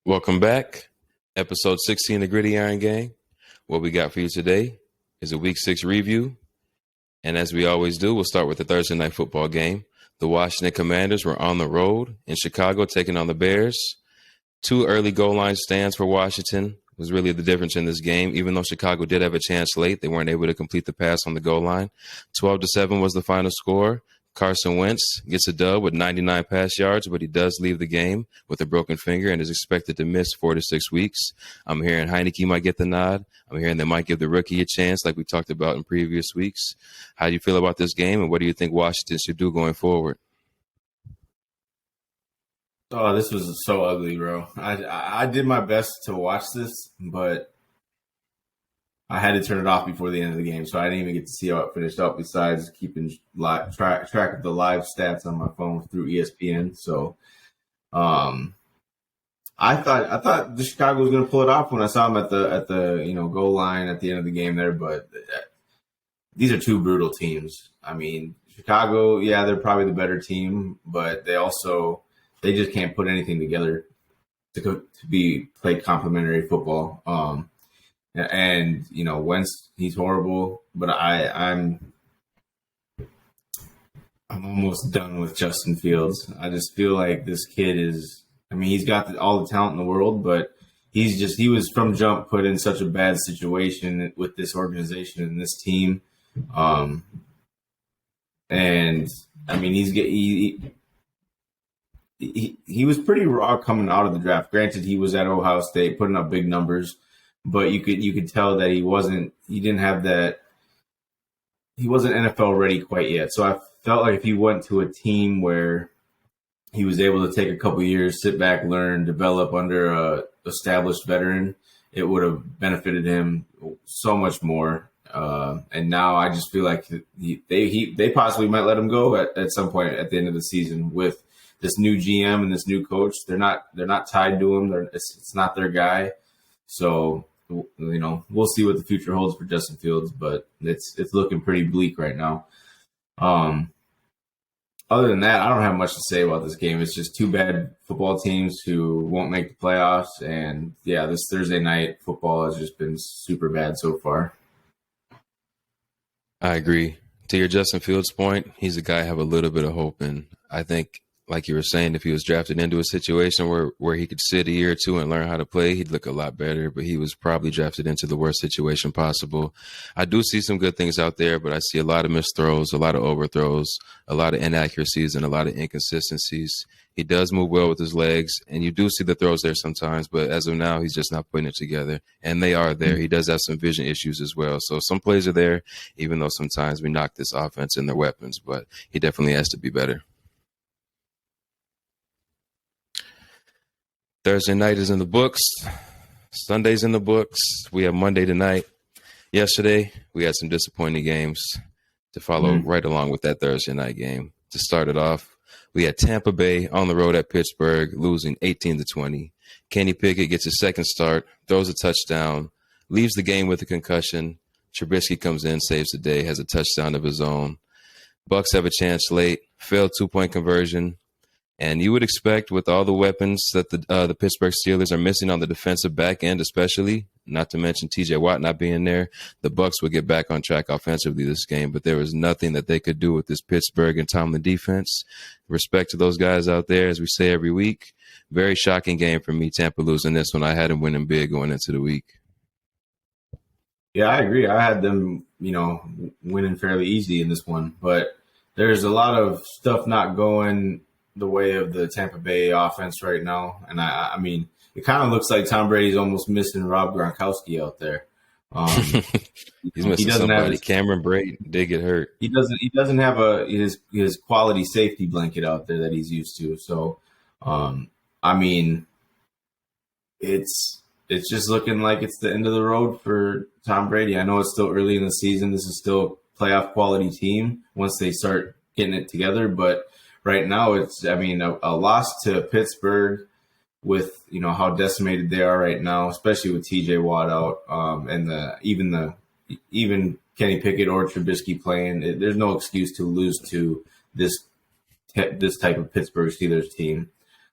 Welcome back. Episode 16 of Griddyiron Gang. What we got for you today is a Week 6 review. And as we always do, we'll start with the Thursday night football game. The Washington Commanders were on the road in Chicago taking on the Bears. Two early goal line stands for Washington was really the difference in this game. Even though Chicago did have a chance late, they weren't able to complete the pass on the goal line. 12-7 was the final score. Carson Wentz gets a dub with 99 pass yards, but he does leave the game with a broken finger and is expected to miss 4 to 6 weeks. I'm hearing Heineke might get the nod. I'm hearing they might give the rookie a chance like we talked about in previous weeks. How do you feel about this game, and what do you think Washington should do going forward? Oh, this was so ugly, bro. I did my best to watch this, but I had to turn it off before the end of the game, so I didn't even get to see how it finished up. Besides keeping track of the live stats on my phone through ESPN, so I thought the Chicago was going to pull it off when I saw them at the goal line at the end of the game there. But these are two brutal teams. I mean, Chicago, yeah, they're probably the better team, but they just can't put anything together to play complementary football. And Wentz, he's horrible, but I'm almost done with Justin Fields. I just feel like this kid is. I mean, he's got all the talent in the world, but he was from jump put in such a bad situation with this organization and this team. And I mean, he was pretty raw coming out of the draft. Granted, he was at Ohio State putting up big numbers, but you could tell that he wasn't NFL ready quite yet. So I felt like if he went to a team where he was able to take a couple years, sit back, learn, develop under a established veteran, it would have benefited him so much more. And now I just feel like they possibly might let him go at some point at the end of the season with this new GM and this new coach. They're not tied to him. It's not their guy. So, we'll see what the future holds for Justin Fields, but it's looking pretty bleak right now. Other than that, I don't have much to say about this game. It's just two bad football teams who won't make the playoffs. And yeah, this Thursday night football has just been super bad so far. I agree. To your Justin Fields point, he's a guy I have a little bit of hope in. I think, like you were saying, if he was drafted into a situation where he could sit a year or two and learn how to play, he'd look a lot better. But he was probably drafted into the worst situation possible. I do see some good things out there, but I see a lot of missed throws, a lot of overthrows, a lot of inaccuracies, and a lot of inconsistencies. He does move well with his legs, and you do see the throws there sometimes, but as of now, he's just not putting it together. And they are there. He does have some vision issues as well. So some plays are there, even though sometimes we knock this offense and their weapons, but he definitely has to be better. Thursday night is in the books. Sunday's in the books. We have Monday tonight. Yesterday, we had some disappointing games to follow right along with that Thursday night game. To start it off, we had Tampa Bay on the road at Pittsburgh, losing 18-20. Kenny Pickett gets his second start, throws a touchdown, leaves the game with a concussion. Trubisky comes in, saves the day, has a touchdown of his own. Bucks have a chance late, failed two-point conversion. And you would expect, with all the weapons that the Pittsburgh Steelers are missing on the defensive back end, especially, not to mention T.J. Watt not being there, the Bucs would get back on track offensively this game. But there was nothing that they could do with this Pittsburgh and Tomlin defense. Respect to those guys out there, as we say every week. Very shocking game for me. Tampa losing this one. I had them winning big going into the week. Yeah, I agree. I had them, winning fairly easy in this one. But there's a lot of stuff not going the way of the Tampa Bay offense right now. And I mean, it kind of looks like Tom Brady's almost missing Rob Gronkowski out there. He's missing somebody. Cameron Brate did get hurt. He doesn't have his quality safety blanket out there that he's used to. So, I mean, it's just looking like it's the end of the road for Tom Brady. I know it's still early in the season. This is still a playoff quality team once they start getting it together, but right now, a loss to Pittsburgh with, how decimated they are right now, especially with T.J. Watt out, and even Kenny Pickett or Trubisky playing. There's no excuse to lose to this type of Pittsburgh Steelers team.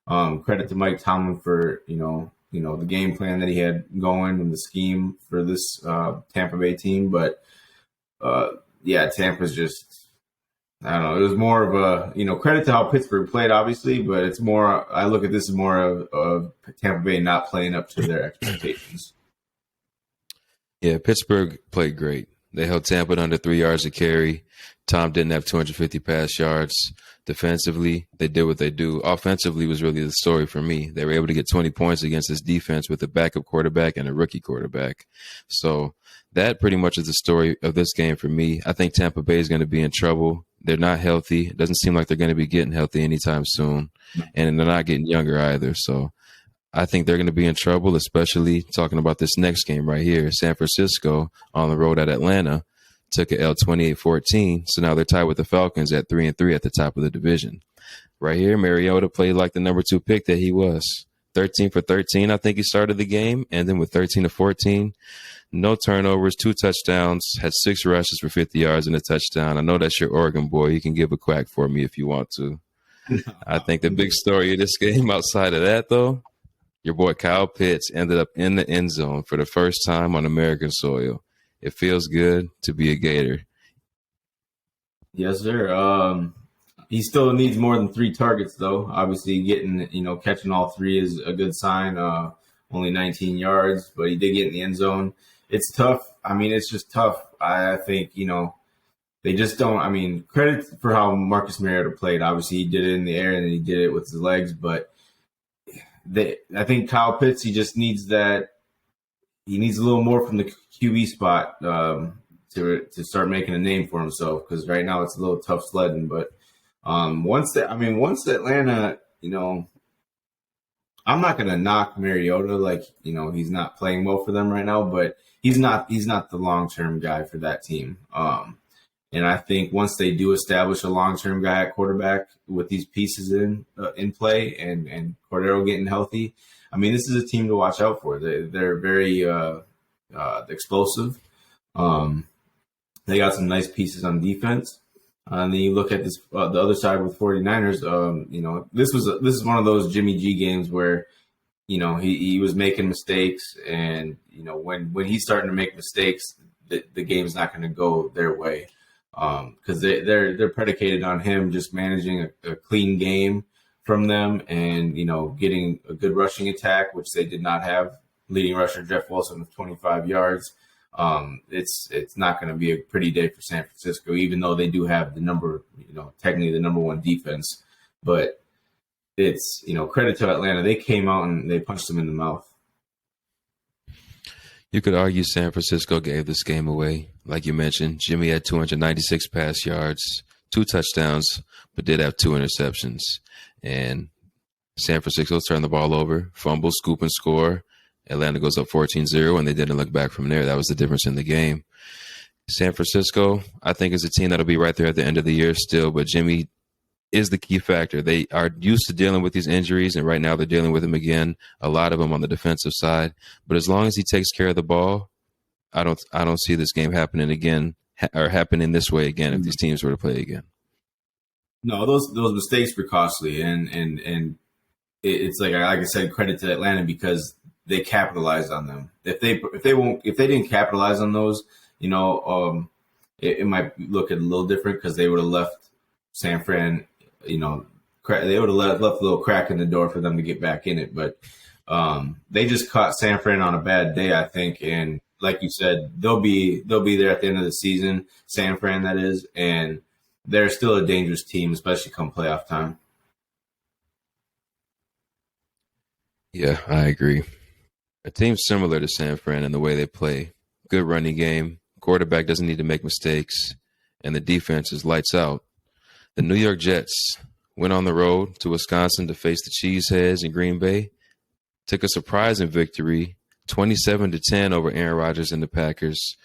Credit to Mike Tomlin for, the game plan that he had going and the scheme for this Tampa Bay team. But yeah, Tampa's just, I don't know. It was more of a, credit to how Pittsburgh played, obviously, but it's more, I look at this as more of Tampa Bay not playing up to their expectations. Yeah, Pittsburgh played great. They held Tampa to under 3 yards a carry. Tom didn't have 250 pass yards. Defensively, they did what they do. Offensively was really the story for me. They were able to get 20 points against this defense with a backup quarterback and a rookie quarterback. So that pretty much is the story of this game for me. I think Tampa Bay is going to be in trouble. They're not healthy. It doesn't seem like they're going to be getting healthy anytime soon. And they're not getting younger either. So I think they're going to be in trouble, especially talking about this next game right here. San Francisco on the road at Atlanta took a L 28-14. So now they're tied with the Falcons at 3-3 at the top of the division. Right here, Mariota played like the number 2 pick that he was. 13 for 13, I think he started the game. And then with 13 to 14, no turnovers, 2 touchdowns, had 6 rushes for 50 yards and a touchdown. I know that's your Oregon boy. You can give a quack for me if you want to. I think the big story of this game outside of that, though, your boy Kyle Pitts ended up in the end zone for the first time on American soil. It feels good to be a Gator. Yes, sir. He still needs more than 3 targets, though. Obviously, catching all 3 is a good sign. Only 19 yards, but he did get in the end zone. It's tough. I mean, it's just tough. I think, they just don't. I mean, credit for how Marcus Mariota played. Obviously, he did it in the air and then he did it with his legs. But I think Kyle Pitts, he just needs that. He needs a little more from the QB spot to start making a name for himself, because right now it's a little tough sledding. But once Atlanta, I'm not going to knock Mariota, like, he's not playing well for them right now, but he's not the long-term guy for that team. And I think once they do establish a long-term guy at quarterback with these pieces in play and Cordero getting healthy, I mean, this is a team to watch out for. They're very explosive. They got some nice pieces on defense. And then you look at this the other side with 49ers. This is one of those Jimmy G games where, he was making mistakes, and when he's starting to make mistakes, the game's not going to go their way, because they're predicated on him just managing a clean game from them, and getting a good rushing attack, which they did not have. Leading rusher Jeff Wilson with 25 yards. It's not going to be a pretty day for San Francisco, even though they do have technically the number 1 defense. But it's, credit to Atlanta. They came out and they punched them in the mouth. You could argue San Francisco gave this game away. Like you mentioned, Jimmy had 296 pass yards, 2 touchdowns, but did have 2 interceptions. And San Francisco turned the ball over, fumble, scoop, and score. Atlanta goes up 14-0, and they didn't look back from there. That was the difference in the game. San Francisco, I think, is a team that'll be right there at the end of the year still, but Jimmy is the key factor. They are used to dealing with these injuries, and right now they're dealing with them again, a lot of them on the defensive side. But as long as he takes care of the ball, I don't see this game happening again, or happening this way again if these teams were to play again. No, those mistakes were costly, and it's like I said, credit to Atlanta, because they capitalized on them. If they didn't capitalize on those, it might look a little different, because they would have left San Fran, they would have left a little crack in the door for them to get back in it. But they just caught San Fran on a bad day, I think. And like you said, they'll be there at the end of the season, San Fran, that is, and they're still a dangerous team, especially come playoff time. Yeah, I agree. A team similar to San Fran in the way they play. Good running game. Quarterback doesn't need to make mistakes. And the defense is lights out. The New York Jets went on the road to Wisconsin to face the Cheeseheads in Green Bay. Took a surprising victory, 27-10 over Aaron Rodgers and the Packers.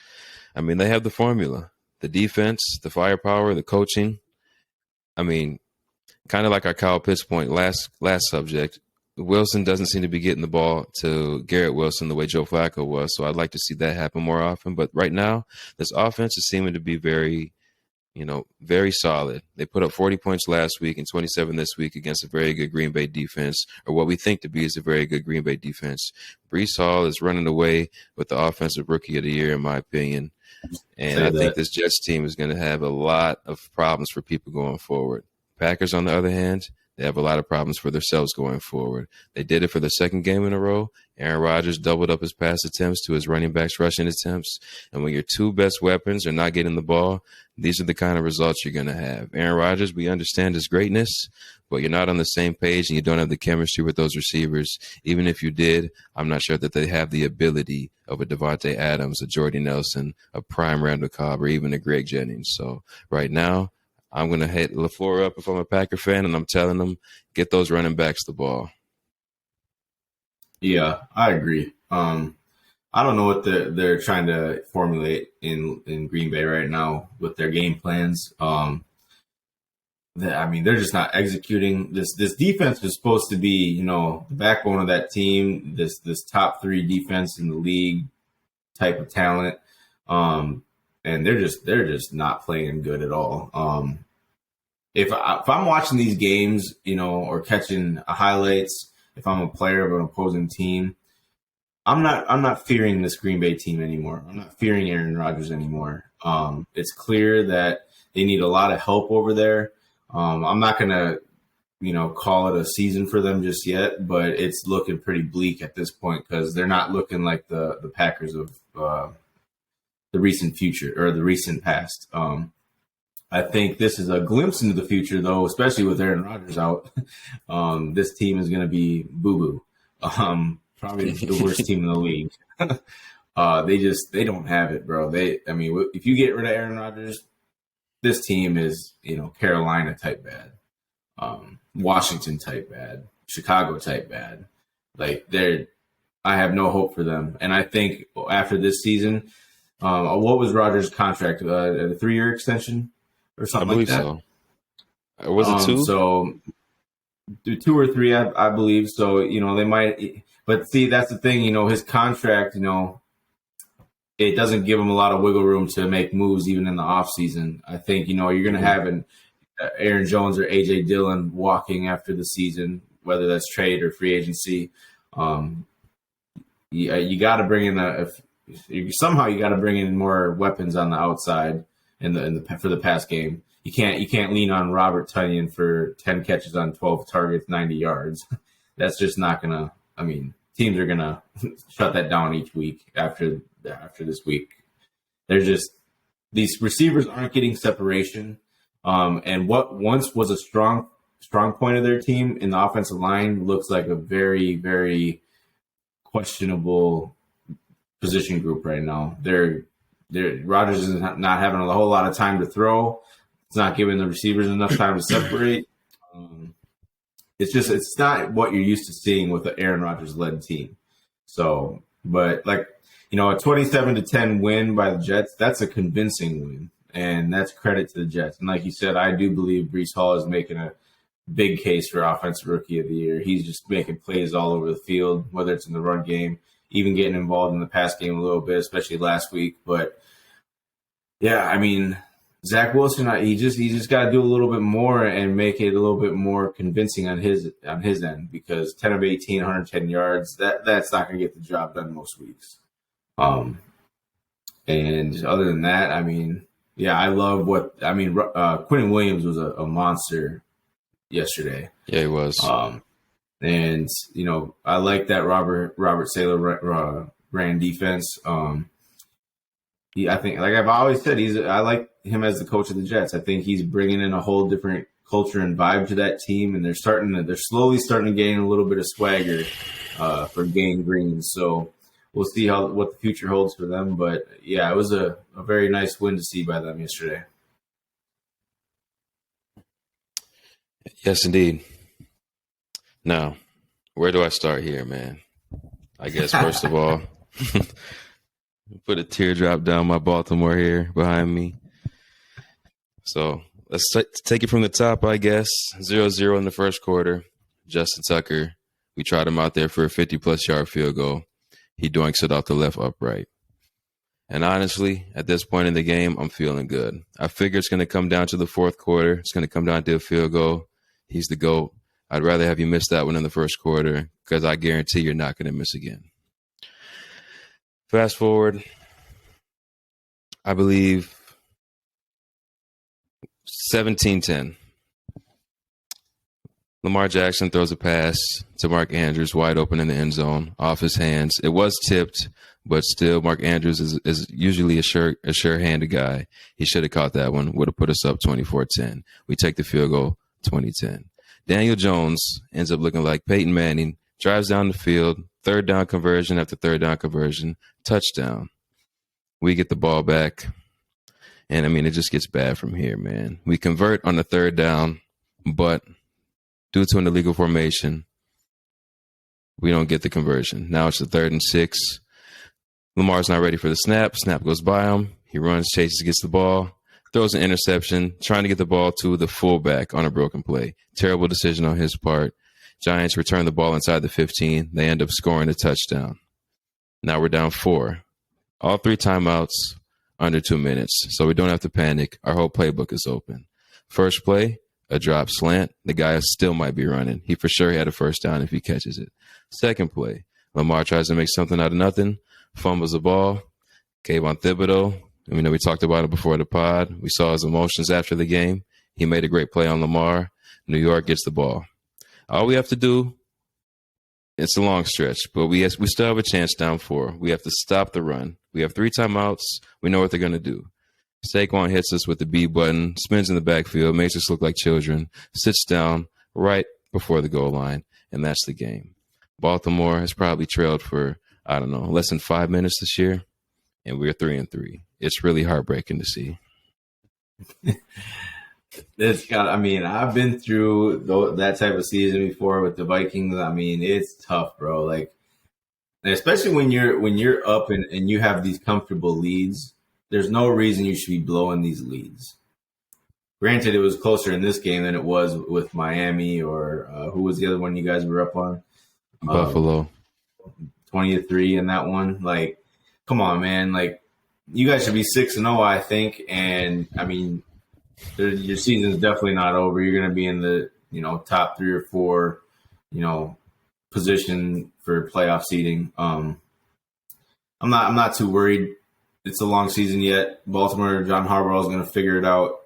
I mean, they have the formula. The defense, the firepower, the coaching. I mean, kind of like our Kyle Pitts point last subject. Wilson doesn't seem to be getting the ball to Garrett Wilson the way Joe Flacco was, so I'd like to see that happen more often. But right now, this offense is seeming to be very very solid. They put up 40 points last week and 27 this week against a very good Green Bay defense, or what we think to be is a very good Green Bay defense. Breece Hall is running away with the Offensive Rookie of the Year, in my opinion. And I think this Jets team is going to have a lot of problems for people going forward. Packers, on the other hand, they have a lot of problems for themselves going forward. They did it for the second game in a row. Aaron Rodgers doubled up his pass attempts to his running backs' rushing attempts. And when your two best weapons are not getting the ball, these are the kind of results you're going to have. Aaron Rodgers, we understand his greatness, but you're not on the same page and you don't have the chemistry with those receivers. Even if you did, I'm not sure that they have the ability of a Devontae Adams, a Jordy Nelson, a prime Randall Cobb, or even a Greg Jennings. So right now, I'm going to hit LaFleur up if I'm a Packer fan, and I'm telling them, get those running backs the ball. Yeah, I agree. I don't know what they're trying to formulate in Green Bay right now with their game plans. They're just not executing. This defense was supposed to be, the backbone of that team, this top 3 defense in the league type of talent. And they're just not playing good at all. If I'm watching these games, or catching highlights, if I'm a player of an opposing team, I'm not fearing this Green Bay team anymore. I'm not fearing Aaron Rodgers anymore. It's clear that they need a lot of help over there. I'm not gonna, call it a season for them just yet, but it's looking pretty bleak at this point because they're not looking like the Packers of the recent future or the recent past. I think this is a glimpse into the future, though, especially with Aaron Rodgers out. This team is going to be boo-boo. Probably the worst team in the league. They don't have it, bro. If you get rid of Aaron Rodgers, this team is, Carolina type bad, Washington type bad, Chicago type bad. I have no hope for them. And I think after this season, what was Rodgers' contract? A 3-year extension or something like that? I believe so. Was it 2? So 2 or 3, I believe. So, they might. But see, that's the thing. His contract, it doesn't give him a lot of wiggle room to make moves even in the offseason. I think, you're going to have an Aaron Jones or A.J. Dillon walking after the season, whether that's trade or free agency. You got to bring in somehow you got to bring in more weapons on the outside for the pass game. You can't lean on Robert Tonyan for 10 catches on 12 targets, 90 yards. That's just not gonna. Teams are gonna shut that down each week after this week. These receivers aren't getting separation. And what once was a strong point of their team in the offensive line looks like a very, very questionable position group right now. Rodgers is not having a whole lot of time to throw. It's not giving the receivers enough time to separate. It's not what you're used to seeing with the Aaron Rodgers led team. So, but a 27-10 win by the Jets, that's a convincing win, and that's credit to the Jets. And like you said, I do believe Breece Hall is making a big case for Offensive Rookie of the Year. He's just making plays all over the field, whether it's in the run game, even getting involved in the pass game a little bit, especially last week. But yeah, Zach Wilson, he just got to do a little bit more and make it a little bit more convincing on his end, because 10 of 18, 110 yards, that's not going to get the job done most weeks. And other than that, I love Quentin Williams was a monster yesterday. Yeah, he was. And I like that Robert Saleh ran defense. I think, like I've always said, I like him as the coach of the Jets. I think he's bringing in a whole different culture and vibe to that team, and they're slowly starting to gain a little bit of swagger for Gang Green. So we'll see what the future holds for them. But yeah, it was a very nice win to see by them yesterday. Yes, indeed. Now, where do I start here, man? I guess first of all, put a teardrop down my Baltimore here behind me. So let's take it from the top, I guess. 0-0 in the first quarter. Justin Tucker, we tried him out there for a 50-plus yard field goal. He doinks it off the left upright. And honestly, at this point in the game, I'm feeling good. I figure it's going to come down to the fourth quarter. It's going to come down to a field goal. He's the GOAT. I'd rather have you miss that one in the first quarter because I guarantee you're not going to miss again. Fast forward, I believe 17-10. Lamar Jackson throws a pass to Mark Andrews wide open in the end zone off his hands. It was tipped, but still Mark Andrews is usually a sure-handed guy. He should have caught that one. Would have put us up 24-10. We take the field goal 20-10. Daniel Jones ends up looking like Peyton Manning, drives down the field, third down conversion after third down conversion, touchdown. We get the ball back. And, I mean, it just gets bad from here, man. We convert on the third down, but due to an illegal formation, we don't get the conversion. Now it's the 3rd and 6. Lamar's not ready for the snap. Snap goes by him. He runs, chases, gets the ball, throws an interception, trying to get the ball to the fullback on a broken play. Terrible decision on his part. Giants return the ball inside the 15. They end up scoring a touchdown. Now we're down 4. All 3 timeouts under 2 minutes, so we don't have to panic. Our whole playbook is open. First play, a drop slant. The guy still might be running. He for sure had a first down if he catches it. Second play, Lamar tries to make something out of nothing, fumbles the ball. Kayvon Thibodeau, we talked about it before the pod. We saw his emotions after the game. He made a great play on Lamar. New York gets the ball. All we have to do, it's a long stretch, but we still have a chance down 4. We have to stop the run. We have 3 timeouts. We know what they're going to do. Saquon hits us with the B button, spins in the backfield, makes us look like children, sits down right before the goal line, and that's the game. Baltimore has probably trailed for, less than 5 minutes this year, and we're 3-3. It's really heartbreaking to see. I've been through that type of season before with the Vikings. I mean, it's tough, bro. Like, especially when you're up and you have these comfortable leads, there's no reason you should be blowing these leads. Granted, it was closer in this game than it was with Miami or who was the other one you guys were up on? Buffalo. 20-3 in that one. Like, come on, man. Like, you guys should be 6-0, I think. And, I mean, your season is definitely not over. You're going to be in the, top 3 or 4, position for playoff seeding. I'm not too worried. It's a long season yet. Baltimore, John Harbaugh is going to figure it out.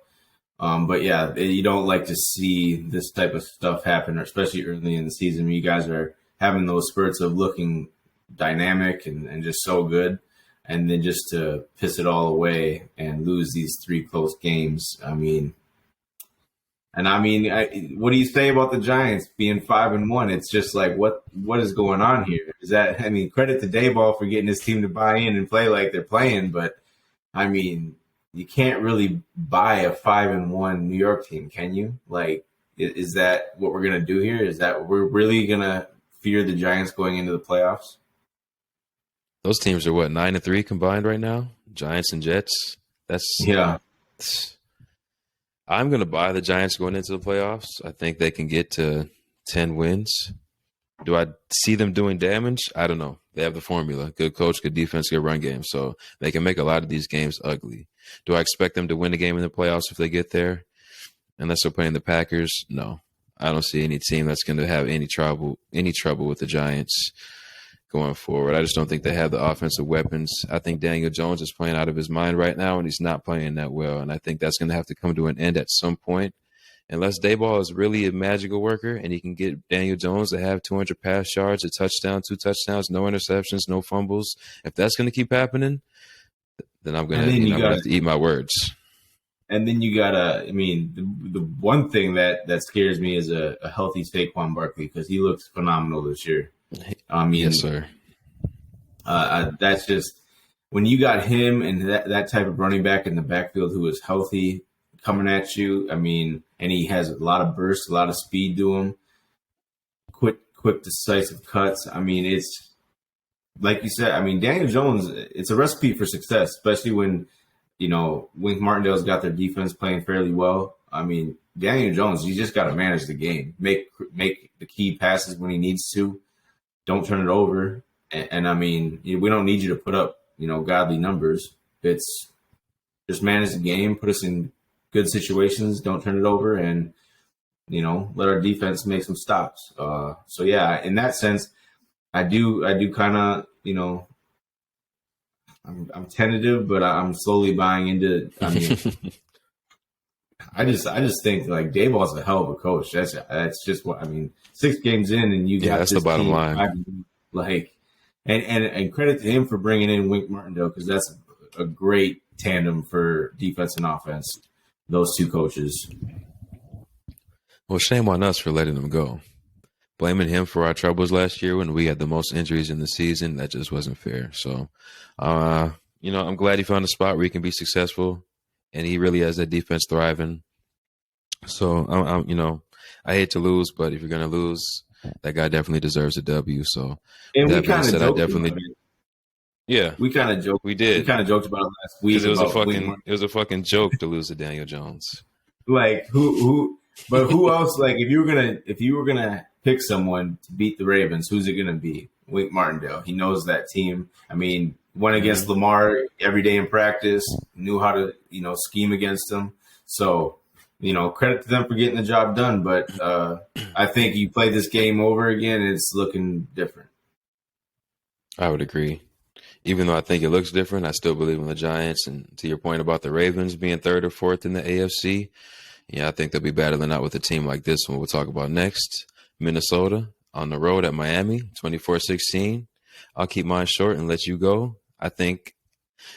But yeah, you don't like to see this type of stuff happen, especially early in the season when you guys are having those spurts of looking dynamic and just so good. And then just to piss it all away and lose these 3 close games. What do you say about the Giants being 5-1? It's just like, what is going on here? Is that, credit to Dayball for getting his team to buy in and play like they're playing, but you can't really buy a 5-1 New York team, can you? Like, is that what we're gonna do here? Is that we're really gonna fear the Giants going into the playoffs? Those teams are 9-3 combined right now? Giants and Jets. Yeah. I'm going to buy the Giants going into the playoffs. I think they can get to 10 wins. Do I see them doing damage? I don't know. They have the formula. Good coach, good defense, good run game. So they can make a lot of these games ugly. Do I expect them to win a game in the playoffs if they get there? Unless they're playing the Packers? No. I don't see any team that's going to have any trouble with the Giants going forward. I just don't think they have the offensive weapons. I think Daniel Jones is playing out of his mind right now, and he's not playing that well. And I think that's going to have to come to an end at some point. Unless Dayball is really a magical worker and he can get Daniel Jones to have 200 pass yards, a touchdown, 2 touchdowns, no interceptions, no fumbles. If that's going to keep happening, then I'm going to have to eat my words. And then you got to, the one thing that scares me is a healthy Saquon Barkley because he looks phenomenal this year. Yes, sir. That's just when you got him and that type of running back in the backfield who is healthy coming at you. And he has a lot of burst, a lot of speed to him. Quick, decisive cuts. It's like you said. Daniel Jones. It's a recipe for success, especially when Wink Martindale's got their defense playing fairly well. Daniel Jones. You just got to manage the game, make the key passes when he needs to. Don't turn it over. And we don't need you to put up, godly numbers. it's just manage the game, put us in good situations, don't turn it over, and let our defense make some stops. So yeah, in that sense, I do kind of I'm tentative, but I'm slowly buying into. I mean, I just think like Dayball's a hell of a coach. That's just what I mean. 6 games in, and you got that's this the bottom team, line. like, and credit to him for bringing in Wink Martindale, because that's a great tandem for defense and offense. Those 2 coaches. Well, shame on us for letting him go. Blaming him for our troubles last year when we had the most injuries in the season, that just wasn't fair. So, I'm glad he found a spot where he can be successful, and he really has that defense thriving. So, I hate to lose, but if you're going to lose, that guy definitely deserves a W. So, and that being said, I definitely, we kind of joked. We did. We kind of joked about it last week. It was a fucking joke to lose to Daniel Jones. Like who else? Like if you were gonna pick someone to beat the Ravens, who's it gonna be? Wink Martindale. He knows that team. I mean, went against Lamar every day in practice. Knew how to scheme against him. So credit to them for getting the job done. But I think you play this game over again, it's looking different. I would agree. Even though I think it looks different, I still believe in the Giants. And to your point about the Ravens being 3rd or 4th in the AFC, yeah, I think they'll be battling out with a team like this one we'll talk about next. Minnesota on the road at Miami, 24-16. I'll keep mine short and let you go. I think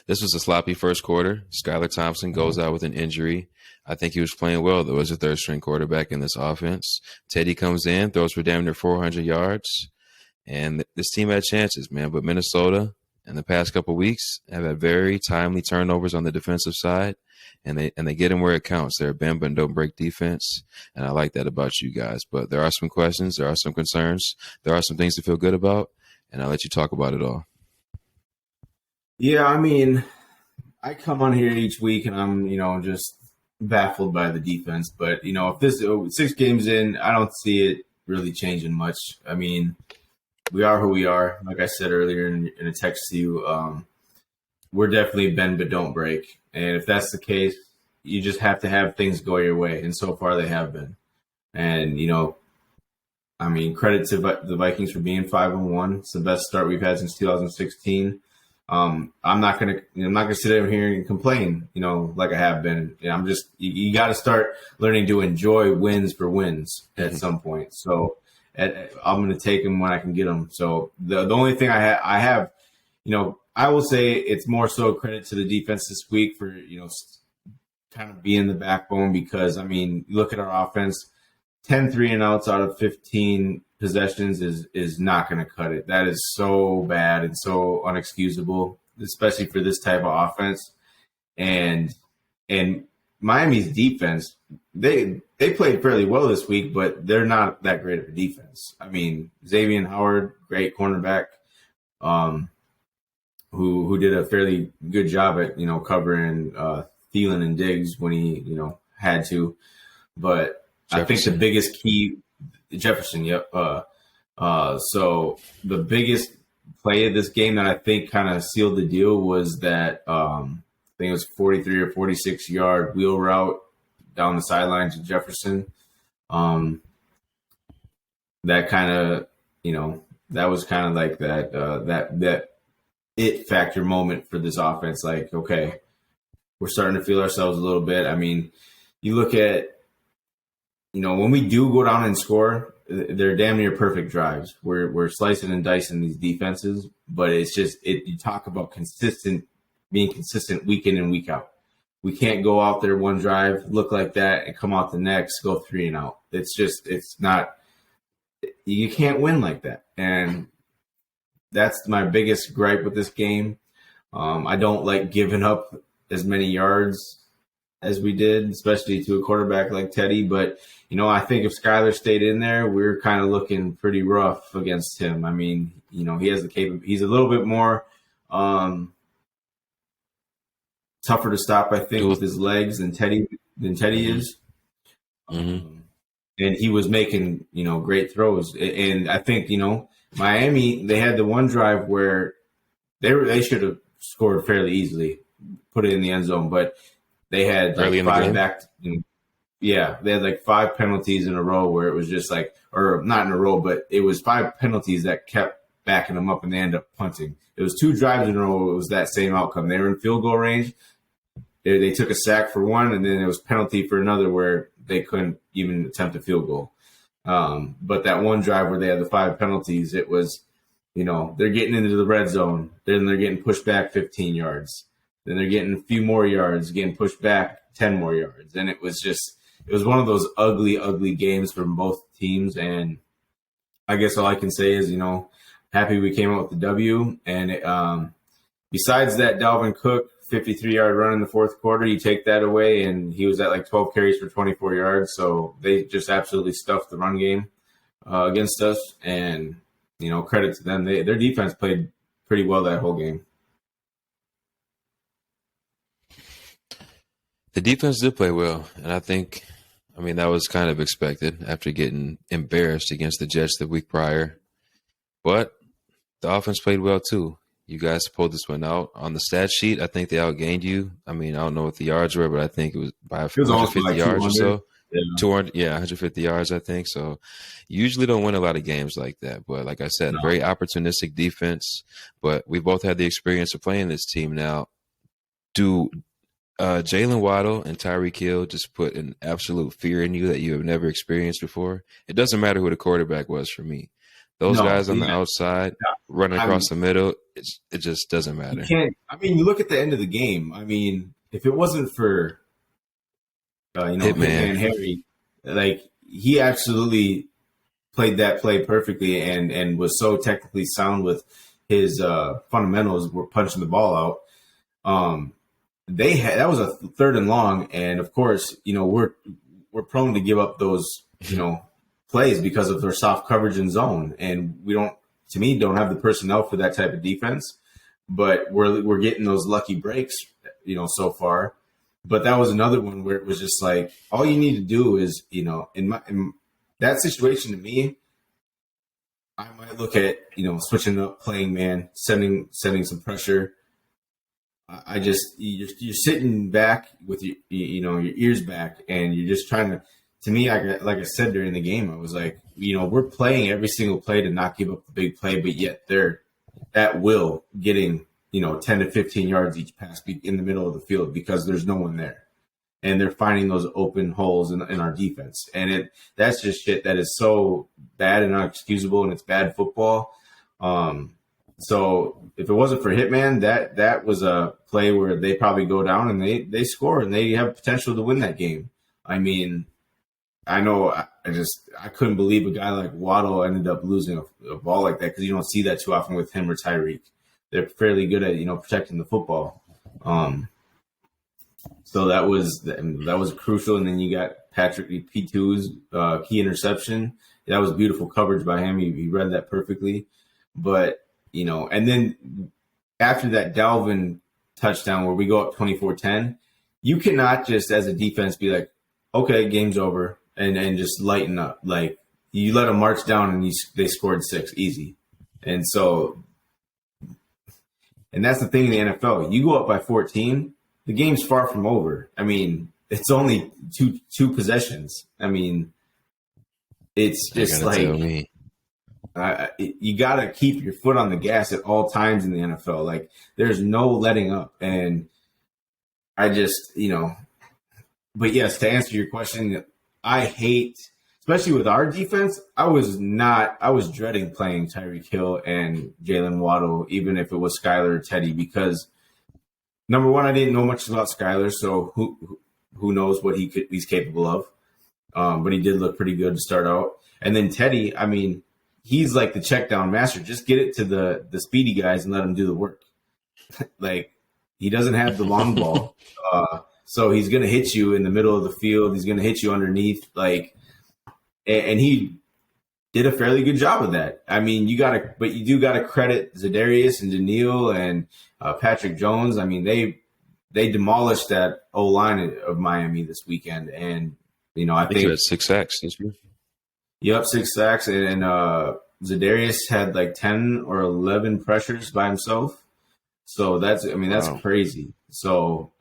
this was a sloppy first quarter. Skylar Thompson goes out with an injury. I think he was playing well, though, as a 3rd-string quarterback in this offense. Teddy comes in, throws for damn near 400 yards. And this team had chances, man. But Minnesota, in the past couple of weeks, have had very timely turnovers on the defensive side, and they get them where it counts. They're a bend but don't break defense, and I like that about you guys. But there are some questions, there are some concerns, there are some things to feel good about, and I'll let you talk about it all. Yeah, I mean, I come on here each week, and I'm just baffled by the defense. But if this 6 games in, I don't see it really changing much. I mean, we are who we are. Like I said earlier in a text to you, we're definitely bend but don't break. And if that's the case, you just have to have things go your way. And so far they have been. And, I mean, credit to the Vikings for being 5-1. It's the best start we've had since 2016. I'm not gonna sit over here and complain, like I have been. You got to start learning to enjoy wins for wins at some point. So I'm going to take them when I can get them. So the only thing I have, I will say it's more so credit to the defense this week for, kind of being the backbone, because, I mean, look at our offense, 10 3-and-outs out of 15 possessions is not going to cut it. That is so bad and so unexcusable, especially for this type of offense. And Miami's defense, they played fairly well this week, but they're not that great of a defense. I mean, Xavier Howard, great cornerback, who did a fairly good job at covering Thielen and Diggs when he had to. But Jefferson. I think the biggest key, Jefferson, yep. So the biggest play of this game that I think kind of sealed the deal was that I think it was 43 or 46 yard wheel route down the sidelines to Jefferson. That kind of, that was kind of like that it factor moment for this offense. Like, okay, we're starting to feel ourselves a little bit. I mean, you look at, when we do go down and score, they're damn near perfect drives. We're slicing and dicing these defenses, but it's just you talk about being consistent week in and week out. We can't go out there one drive, look like that, and come out the next, go 3 and out. It's not, you can't win like that. And that's my biggest gripe with this game. I don't like giving up as many yards as we did, especially to a quarterback like Teddy. But, I think if Skylar stayed in there, we're kind of looking pretty rough against him. I mean, he has the capability. He's a little bit more tougher to stop, I think, with his legs than Teddy is. Mm-hmm. And he was making, great throws. And I think, Miami, they had the one drive where they should have scored fairly easily. put it in the end zone. But they had like Early in the five game? back. Yeah, they had like 5 penalties in a row where it was just like, or not in a row, but it was 5 penalties that kept backing them up, and they ended up punting. It was 2 drives in a row. It was that same outcome. They were in field goal range. They took a sack for one, and then it was penalty for another where they couldn't even attempt a field goal. But that one drive where they had the 5 penalties, it was, they're getting into the red zone. Then they're getting pushed back 15 yards. Then they're getting a few more yards, getting pushed back 10 more yards. And it was one of those ugly, ugly games from both teams. And I guess all I can say is, happy we came out with the W. And besides that Dalvin Cook 53-yard run in the fourth quarter, you take that away, and he was at like 12 carries for 24 yards. So they just absolutely stuffed the run game against us. And, credit to them. Their defense played pretty well that whole game. The defense did play well, and that was kind of expected after getting embarrassed against the Jets the week prior. But the offense played well too. You guys pulled this one out. On the stat sheet, I think they outgained you. I don't know what the yards were, but I think it was by 150 like yards or so. Yeah. 200, 150 yards, I think. So you usually don't win a lot of games like that. But like I said, very opportunistic defense. But we both had the experience of playing this team now. Do Jalen Waddle and Tyreek Hill just put an absolute fear in you that you have never experienced before? It doesn't matter who the quarterback was for me. Those guys on the outside running across the middle, it just doesn't matter. You look at the end of the game. If it wasn't for Hitman Harry, like, he absolutely played that play perfectly and was so technically sound with his fundamentals. Were punching the ball out. That was a 3rd and long, and of course, we're prone to give up those plays because of their soft coverage and zone, and we don't have the personnel for that type of defense. But we're getting those lucky breaks, so far. But that was another one where it was just like, all you need to do is, in that situation, to me, I might look at switching up, playing man, sending some pressure. You're sitting back with your ears back, and you're just trying to. To me, like I said during the game, I was like, we're playing every single play to not give up the big play, but yet they're at will getting 10 to 15 yards each pass in the middle of the field because there's no one there, and they're finding those open holes in our defense, and that's just shit that is so bad and inexcusable, and it's bad football. So if it wasn't for Hitman, that was a play where they probably go down and they score and they have potential to win that game. I know I couldn't believe a guy like Waddle ended up losing a ball like that, because you don't see that too often with him or Tyreek. They're fairly good at protecting the football. So that was crucial. And then you got Patrick P2's key interception. That was beautiful coverage by him. He read that perfectly. But and then after that Dalvin touchdown where we go up 24-10, you cannot just as a defense be like, okay, game's over. And just lighten up. Like, you let them march down and they scored 6 easy. And that's the thing in the NFL. You go up by 14, the game's far from over. It's only two possessions. It's just like, you got to keep your foot on the gas at all times in the NFL. Like, there's no letting up. And I just, but yes, to answer your question, I hate, especially with our defense, I was dreading playing Tyreek Hill and Jalen Waddle, even if it was Skyler or Teddy, because number one, I didn't know much about Skyler, so who knows what he's capable of. But he did look pretty good to start out. And then Teddy, he's like the check down master. Just get it to the speedy guys and let them do the work. Like, he doesn't have the long ball. So he's going to hit you in the middle of the field. He's going to hit you underneath. And he did a fairly good job of that. But you do got to credit Za'Darius and Daniil and Patrick Jones. They demolished that O-line of Miami this weekend. And, I think you had 6 sacks, didn't you? Yep, 6 sacks. And Za'Darius had like 10 or 11 pressures by himself. So that's Wow. crazy. So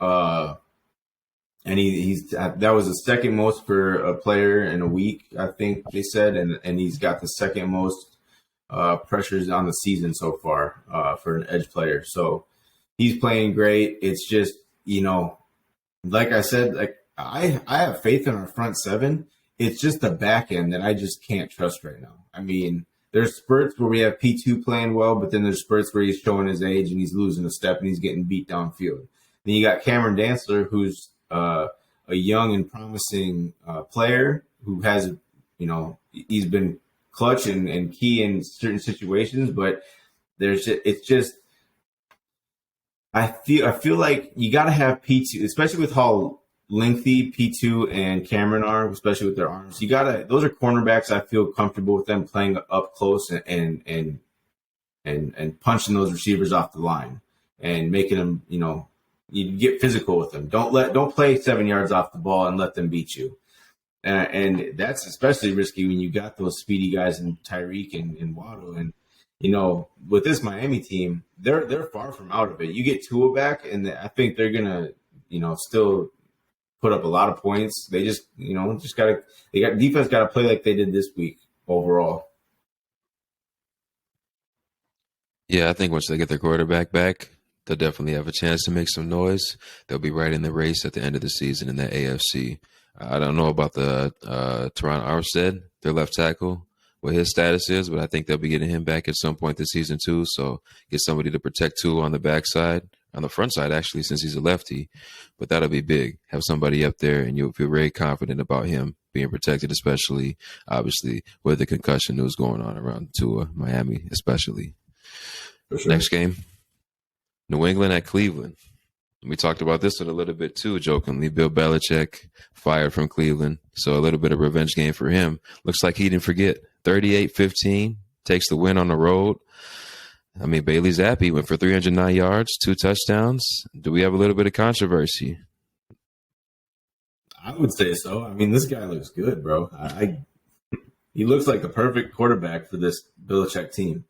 and he's that was the second most for a player in a week, I think they said, and he's got the second most pressures on the season so far for an edge player. So he's playing great. It's just, like I said, like I have faith in our front seven. It's just the back end that I just can't trust right now. I mean, there's spurts where we have P2 playing well, but then there's spurts where he's showing his age and he's losing a step and he's getting beat downfield. Then you got Cameron Dantzler, who's a young and promising player who has, he's been clutch and key in certain situations, but it's just I feel like you got to have P2, especially with how lengthy P2 and Cameron are, especially with their arms. Those are cornerbacks. I feel comfortable with them playing up close and punching those receivers off the line and making them, you get physical with them. Don't play 7 yards off the ball and let them beat you. And that's especially risky when you got those speedy guys in Tyreek and Waddle. And, with this Miami team, they're far from out of it. You get Tua back, and I think they're going to, still put up a lot of points. They just defense got to play like they did this week overall. Yeah, I think once they get their quarterback back, they'll definitely have a chance to make some noise. They'll be right in the race at the end of the season in the AFC. I don't know about the Teron Armstead, their left tackle, what his status is, but I think they'll be getting him back at some point this season too. So get somebody to protect Tua on the backside, on the front side actually, since he's a lefty. But that'll be big. Have somebody up there, and you'll feel very confident about him being protected, especially obviously with the concussion news going on around Tua, Miami especially. For sure. Next game, New England at Cleveland. We talked about this one a little bit too, jokingly. Bill Belichick fired from Cleveland, so a little bit of revenge game for him. Looks like he didn't forget. 38-15, takes the win on the road. I mean, Bailey Zappi went for 309 yards, 2 touchdowns. Do we have a little bit of controversy? I would say so. I mean, this guy looks good, bro. He looks like the perfect quarterback for this Belichick team.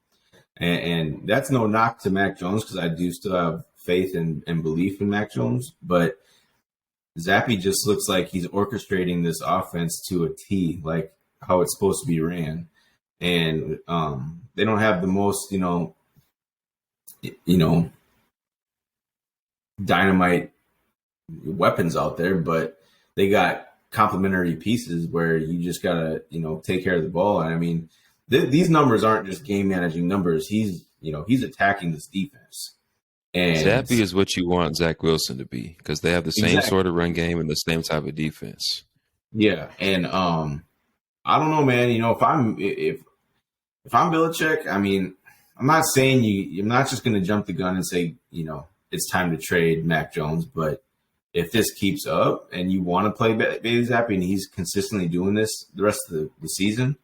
And that's no knock to Mac Jones, because I do still have faith and belief in Mac Jones. But Zappi just looks like he's orchestrating this offense to a T, like how it's supposed to be ran. And they don't have the most, dynamite weapons out there, but they got complementary pieces where you just got to, take care of the ball. And I mean, these numbers aren't just game managing numbers. He's attacking this defense. And Zappi is what you want Zach Wilson to be, because they have the same sort of run game and the same type of defense. Yeah, and I don't know, man. If I'm Belichick, I mean, I'm not saying you're not just going to jump the gun and say, it's time to trade Mac Jones, but if this keeps up and you want to play Bailey Zappi and he's consistently doing this the rest of the season,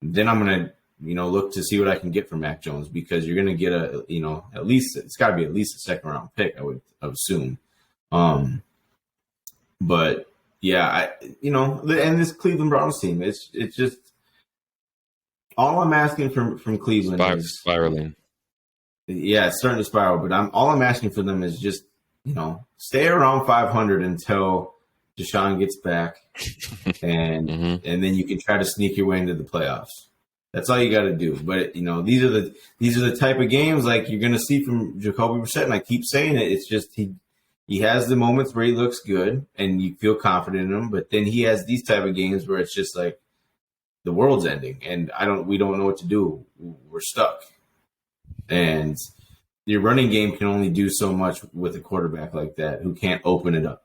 then I'm going to, look to see what I can get from Mac Jones, because you're going to get at least, it's got to be at least a second round pick, I would assume. But yeah, and this Cleveland Browns team, it's just, all I'm asking from Cleveland is spiraling. Yeah, it's starting to spiral, but all I'm asking for them is just, stay around 500 until Deshaun gets back, and and then you can try to sneak your way into the playoffs. That's all you got to do. But these are the type of games like you're going to see from Jacoby Brissett, and I keep saying it. It's just he has the moments where he looks good and you feel confident in him, but then he has these type of games where it's just like the world's ending, and we don't know what to do. We're stuck, and your running game can only do so much with a quarterback like that who can't open it up.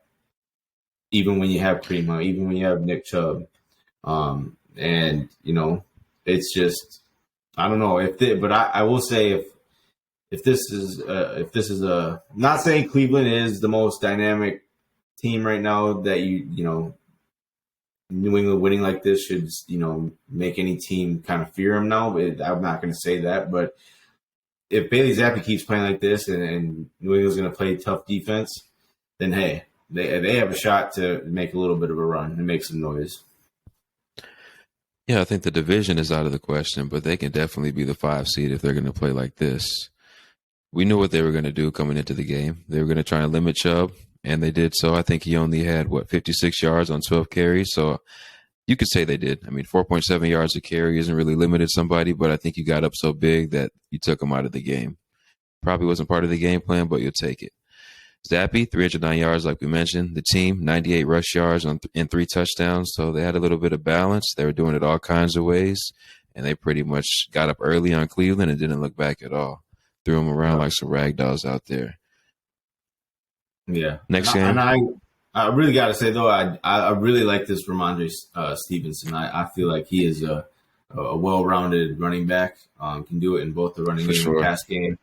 Even when you have Primo, even when you have Nick Chubb, and it's just, I don't know but I will say if this is I'm not saying Cleveland is the most dynamic team right now that New England winning like this should make any team kind of fear him now. I'm not going to say that, but if Bailey Zappi keeps playing like this and New England's going to play tough defense, then hey, they have a shot to make a little bit of a run and make some noise. Yeah, I think the division is out of the question, but they can definitely be the 5 seed if they're going to play like this. We knew what they were going to do coming into the game. They were going to try and limit Chubb, and they did so. I think he only had, 56 yards on 12 carries. So you could say they did. I mean, 4.7 yards a carry isn't really limited somebody, but I think you got up so big that you took him out of the game. Probably wasn't part of the game plan, but you'll take it. Zappy, 309 yards, like we mentioned. The team, 98 rush yards and 3 touchdowns. So they had a little bit of balance. They were doing it all kinds of ways, and they pretty much got up early on Cleveland and didn't look back at all. Threw them around like some rag dolls out there. Yeah. Next game. And I really got to say, though, I really like this Ramondre Stevenson. I feel like he is a well-rounded running back. Can do it in both the running game and pass game.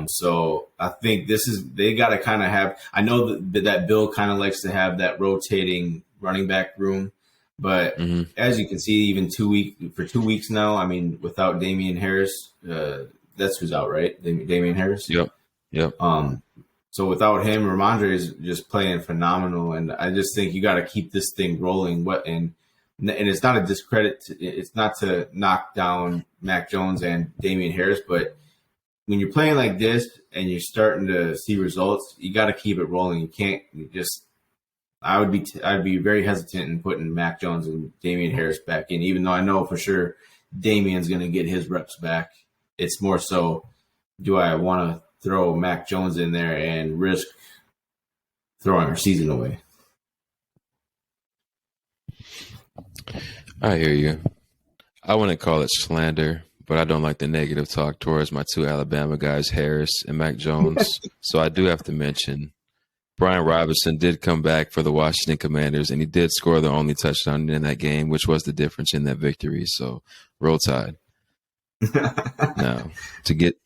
So I think they got to kind of have. I know that Bill kind of likes to have that rotating running back room, but as you can see, even 2 weeks now. I mean, without Damian Harris, that's who's out, right? Damian Harris. Yep. So without him, Ramondre is just playing phenomenal, and I just think you got to keep this thing rolling. And it's not a discredit. It's not to knock down Mac Jones and Damian Harris, but when you're playing like this and you're starting to see results, you got to keep it rolling. You can't just. I'd be very hesitant in putting Mac Jones and Damian Harris back in, even though I know for sure Damian's going to get his reps back. It's more so, do I want to throw Mac Jones in there and risk throwing our season away? I hear you. I wouldn't call it slander, but I don't like the negative talk towards my 2 Alabama guys, Harris and Mac Jones. So I do have to mention Brian Robinson did come back for the Washington Commanders, and he did score the only touchdown in that game, which was the difference in that victory. So roll Tide. Now, to get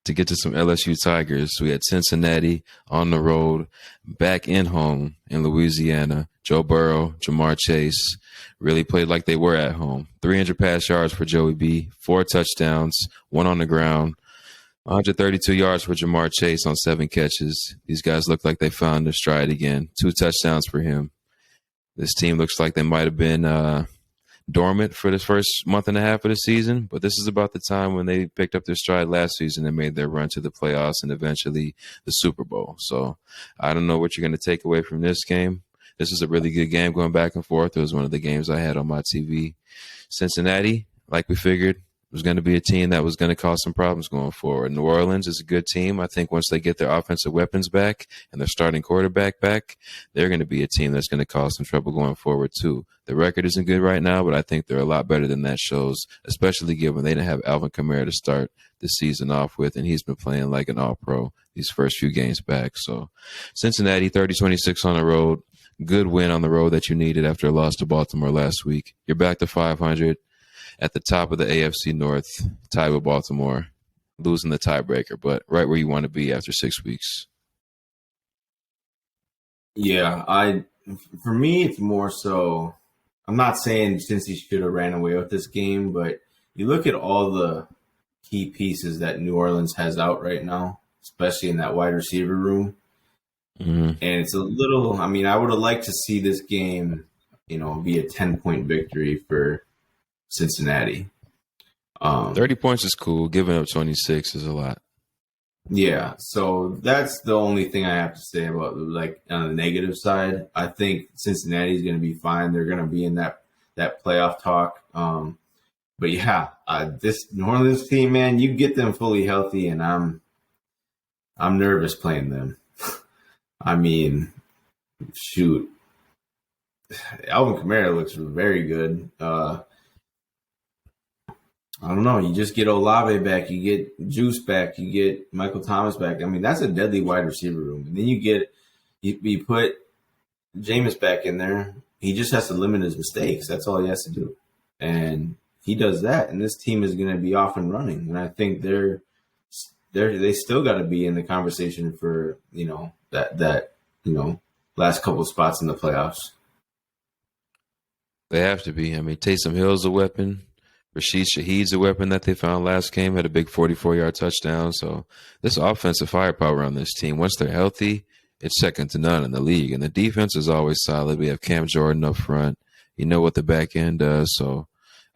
to some LSU Tigers, we had Cincinnati on the road, back in home in Louisiana. Joe Burrow, Jamar Chase really played like they were at home. 300 pass yards for Joey B, 4 touchdowns, 1 on the ground, 132 yards for Jamar Chase on 7 catches. These guys look like they found their stride again. 2 touchdowns for him. This team looks like they might have been dormant for this first month and a half of the season, but this is about the time when they picked up their stride last season and made their run to the playoffs and eventually the Super Bowl. So I don't know what you're going to take away from this game. This is a really good game going back and forth. It was one of the games I had on my TV. Cincinnati, like we figured, was going to be a team that was going to cause some problems going forward. New Orleans is a good team. I think once they get their offensive weapons back and their starting quarterback back, they're going to be a team that's going to cause some trouble going forward too. The record isn't good right now, but I think they're a lot better than that shows, especially given they didn't have Alvin Kamara to start the season off with, and he's been playing like an all-pro these first few games back. So Cincinnati, 30-26 on the road. Good win on the road that you needed after a loss to Baltimore last week. You're back to 500. At the top of the AFC North, tied with Baltimore, losing the tiebreaker, but right where you want to be after 6 weeks. Yeah, for me, it's more so. I'm not saying Cincy should have ran away with this game, but you look at all the key pieces that New Orleans has out right now, especially in that wide receiver room. And it's a little. I mean, I would have liked to see this game, be a 10-point victory for Cincinnati. 30 points is cool. Giving up 26 is a lot. Yeah, so that's the only thing I have to say about, like, on the negative side. I think Cincinnati is going to be fine. They're going to be in that playoff talk. But yeah, this New Orleans team, man, you get them fully healthy, and I'm nervous playing them. I mean, shoot, Alvin Kamara looks very good. I don't know. You just get Olave back. You get Juice back. You get Michael Thomas back. I mean, that's a deadly wide receiver room. And then you put Jameis back in there. He just has to limit his mistakes. That's all he has to do. And he does that. And this team is going to be off and running. And I think they still got to be in the conversation for, that last couple of spots in the playoffs. They have to be. I mean, Taysom Hill's a weapon. Rashid Shaheed's a weapon that they found last game, had a big 44-yard touchdown. So this offensive firepower on this team, once they're healthy, it's second to none in the league. And the defense is always solid. We have Cam Jordan up front. You know what the back end does. So,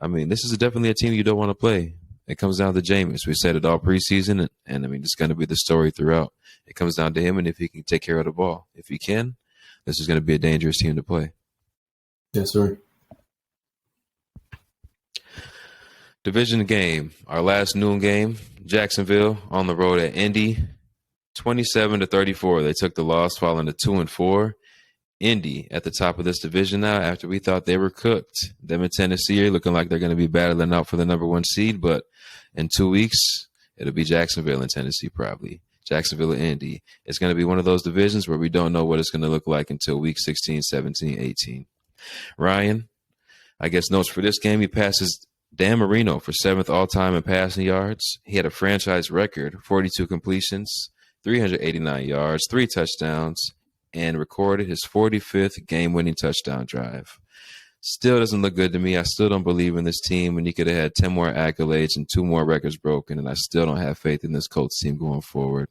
I mean, this is definitely a team you don't want to play. It comes down to Jameis. We said it all preseason, and I mean, it's going to be the story throughout. It comes down to him and if he can take care of the ball. If he can, this is going to be a dangerous team to play. Yes, sir. Division game, our last noon game, Jacksonville on the road at Indy, 27-34. They took the loss following a 2-4. Indy at the top of this division now after we thought they were cooked. Them in Tennessee are looking like they're going to be battling out for the number 1 seed, but in 2 weeks, it'll be Jacksonville and Tennessee probably. Jacksonville and Indy. It's going to be one of those divisions where we don't know what it's going to look like until week 16, 17, 18. Ryan, I guess notes for this game, he passes Dan Marino for 7th all-time in passing yards. He had a franchise record, 42 completions, 389 yards, 3 touchdowns, and recorded his 45th game-winning touchdown drive. Still doesn't look good to me. I still don't believe in this team, and he could have had 10 more accolades and 2 more records broken, and I still don't have faith in this Colts team going forward.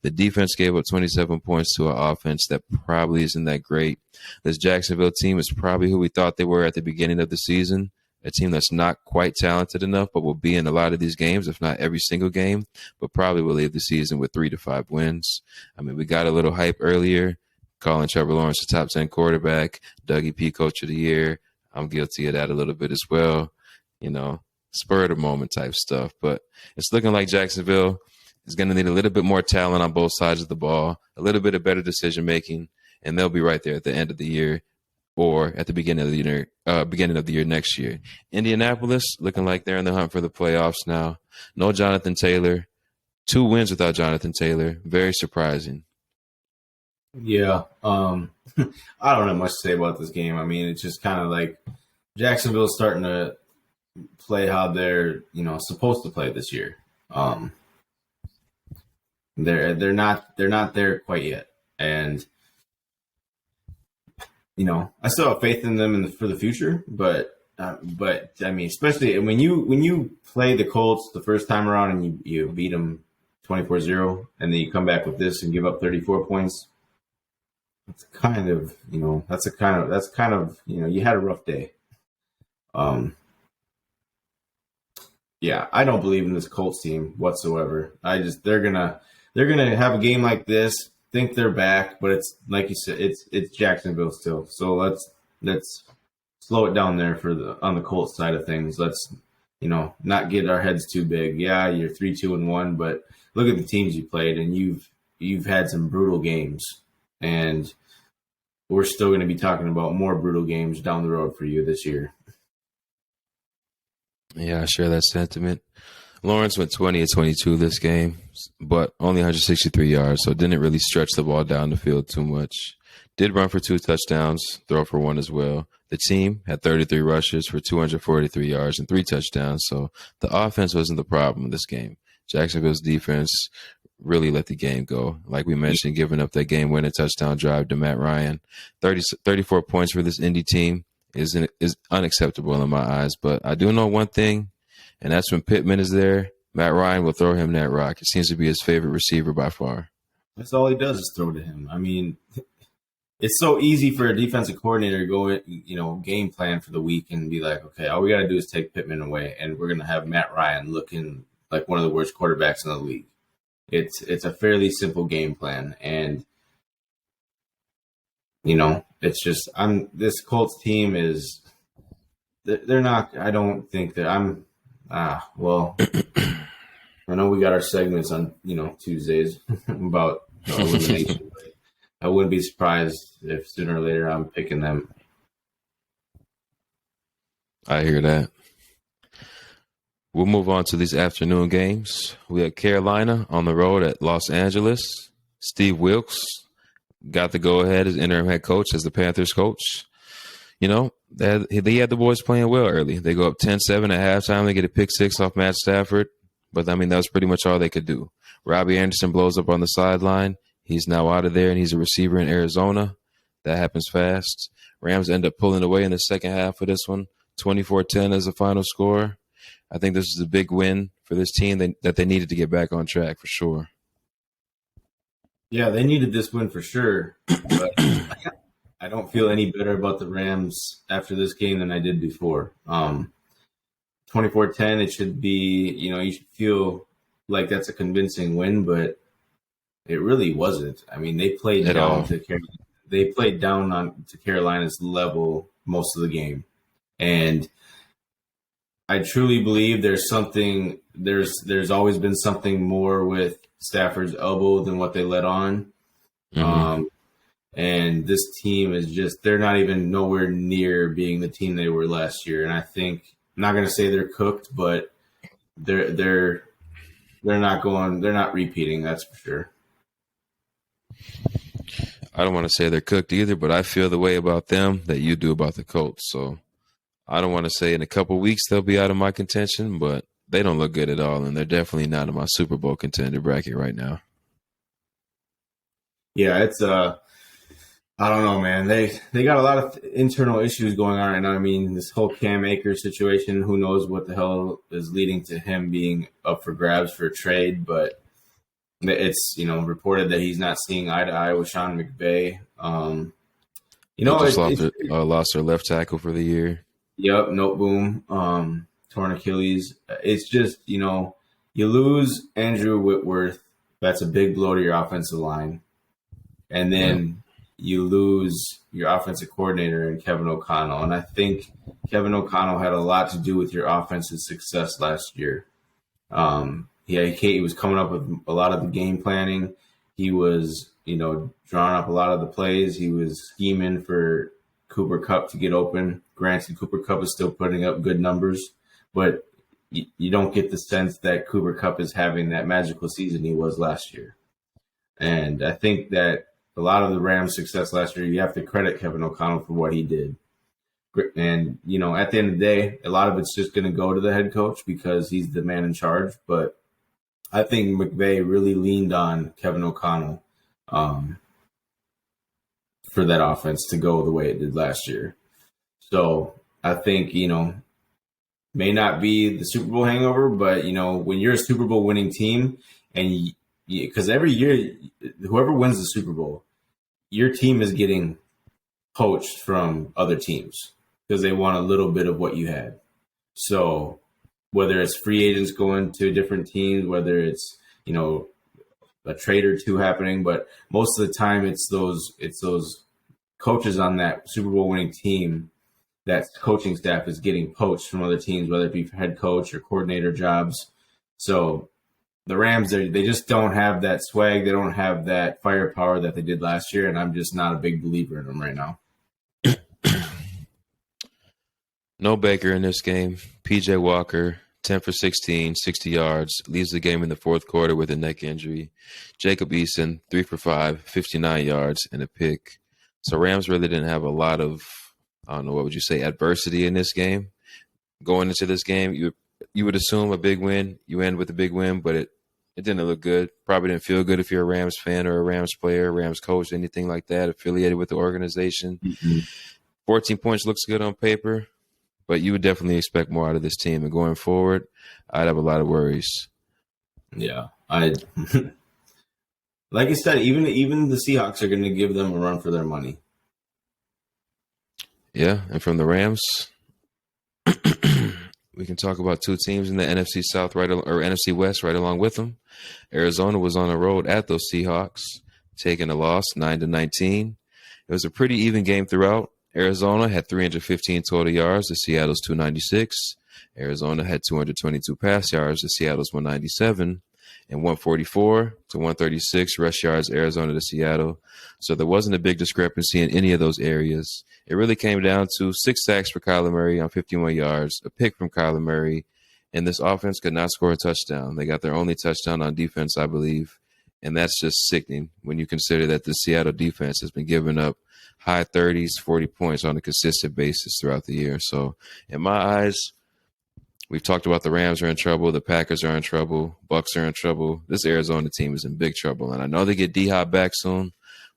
The defense gave up 27 points to an offense that probably isn't that great. This Jacksonville team is probably who we thought they were at the beginning of the season, a team that's not quite talented enough, but will be in a lot of these games, if not every single game, but probably will leave the season with 3 to 5 wins. I mean, we got a little hype earlier, calling Trevor Lawrence the top 10 quarterback, Dougie P Coach of the Year. I'm guilty of that a little bit as well, you know, spur of the moment type stuff. But it's looking like Jacksonville is going to need a little bit more talent on both sides of the ball, a little bit of better decision making, and they'll be right there at the end of the year or at the beginning of the year next year. Indianapolis looking like they're in the hunt for the playoffs now. No Jonathan Taylor, 2 wins without Jonathan Taylor. Very surprising. Yeah. I don't have much to say about this game. I mean, it's just kind of like Jacksonville's starting to play how they're, supposed to play this year. They're not there quite yet. And I still have faith in them for the future, but I mean, especially when you play the Colts the first time around and you beat them 24-0 and then you come back with this and give up 34 points. It's kind of, that's kind of, you had a rough day. Yeah, I don't believe in this Colts team whatsoever. They're gonna have a game like this, think they're back, but it's like you said, it's Jacksonville still. So let's slow it down there on the Colts side of things. Let's, not get our heads too big. Yeah, you're 3-2-1, but look at the teams you played, and you've had some brutal games. And we're still going to be talking about more brutal games down the road for you this year. Yeah, I share that sentiment. Lawrence went 20-22 this game, but only 163 yards, so didn't really stretch the ball down the field too much. Did run for 2 touchdowns, throw for 1 as well. The team had 33 rushes for 243 yards and 3 touchdowns, so the offense wasn't the problem in this game. Jacksonville's defense really let the game go. Like we mentioned, giving up that game-winning touchdown drive to Matt Ryan. 34 points for this Indy team is unacceptable in my eyes. But I do know one thing, and that's when Pittman is there, Matt Ryan will throw him that rock. It seems to be his favorite receiver by far. That's all he does is throw to him. I mean, it's so easy for a defensive coordinator to go, game plan for the week and be like, okay, all we got to do is take Pittman away, and we're going to have Matt Ryan looking like one of the worst quarterbacks in the league. It's a fairly simple game plan, and it's just this Colts team is they're not. I don't think that well, I know we got our segments on Tuesdays about elimination. But I wouldn't be surprised if sooner or later I'm picking them. I hear that. We'll move on to these afternoon games. We have Carolina on the road at Los Angeles. Steve Wilkes got the go-ahead as interim head coach, as the Panthers coach. They had the boys playing well early. They go up 10-7 at halftime. They get a pick 6 off Matt Stafford. But, I mean, that was pretty much all they could do. Robbie Anderson blows up on the sideline. He's now out of there, and he's a receiver in Arizona. That happens fast. Rams end up pulling away in the second half of this one. 24-10 as the final score. I think this is a big win for this team that they needed to get back on track for sure. Yeah, they needed this win for sure. But I don't feel any better about the Rams after this game than I did before. 24-10, it should be, you should feel like that's a convincing win, but it really wasn't. I mean, they played At down all. to they played down on to Carolina's level most of the game. And I truly believe there's always been something more with Stafford's elbow than what they let on. Mm-hmm. And this team is they're not even nowhere near being the team they were last year. And I think, I'm not going to say they're cooked, but they're not repeating. That's for sure. I don't want to say they're cooked either, but I feel the way about them that you do about the Colts. So I don't want to say in a couple weeks they'll be out of my contention, but they don't look good at all, and they're definitely not in my Super Bowl contender bracket right now. Yeah, it's I don't know, man. They got a lot of internal issues going on right now. I mean, this whole Cam Akers situation, who knows what the hell is leading to him being up for grabs for a trade, but it's, reported that he's not seeing eye to eye with Sean McVay. They just lost their left tackle for the year. Yep, note boom, torn Achilles. It's just, you lose Andrew Whitworth. That's a big blow to your offensive line. And then you lose your offensive coordinator in Kevin O'Connell. And I think Kevin O'Connell had a lot to do with your offensive success last year. He was coming up with a lot of the game planning. He was, drawing up a lot of the plays. He was scheming for Cooper Kupp to get open. Granted, Cooper Kupp is still putting up good numbers, but you don't get the sense that Cooper Kupp is having that magical season he was last year. And I think that a lot of the Rams' success last year, you have to credit Kevin O'Connell for what he did. And, at the end of the day, a lot of it's just going to go to the head coach because he's the man in charge. But I think McVay really leaned on Kevin O'Connell for that offense to go the way it did last year. So I think, may not be the Super Bowl hangover, but, when you're a Super Bowl winning team and because every year, whoever wins the Super Bowl, your team is getting poached from other teams because they want a little bit of what you had. So whether it's free agents going to different teams, whether it's, a trade or two happening, but most of the time it's those coaches on that Super Bowl winning team, that coaching staff is getting poached from other teams, whether it be for head coach or coordinator jobs. So the Rams, they just don't have that swag. They don't have that firepower that they did last year, and I'm just not a big believer in them right now. No Baker in this game. P.J. Walker, 10 for 16, 60 yards, leaves the game in the fourth quarter with a neck injury. Jacob Eason, 3 for 5, 59 yards, and a pick. So Rams really didn't have a lot of, I don't know, what would you say, adversity in this game. Going into this game, you would assume a big win. You end with a big win, but it didn't look good. Probably didn't feel good if you're a Rams fan or a Rams player, Rams coach, anything like that, affiliated with the organization. Mm-hmm. 14 points looks good on paper, but you would definitely expect more out of this team. And going forward, I'd have a lot of worries. Yeah. Like I said, even the Seahawks are going to give them a run for their money. Yeah, and from the Rams, we can talk about two teams in the NFC South or NFC West right along with them. Arizona was on the road at those Seahawks, taking a loss 9-19. It was a pretty even game throughout. Arizona had 315 total yards to Seattle's 296. Arizona had 222 pass yards to Seattle's 197. And 144 to 136 rush yards Arizona to Seattle. So there wasn't a big discrepancy in any of those areas. It really came down to 6 sacks for Kyler Murray on 51 yards, a pick from Kyler Murray, and this offense could not score a touchdown. They got their only touchdown on defense, I believe, and that's just sickening when you consider that the Seattle defense has been giving up high 30s, 40 points on a consistent basis throughout the year. So in my eyes, we've talked about the Rams are in trouble, the Packers are in trouble, Bucs are in trouble. This Arizona team is in big trouble, and I know they get D-Hop back soon,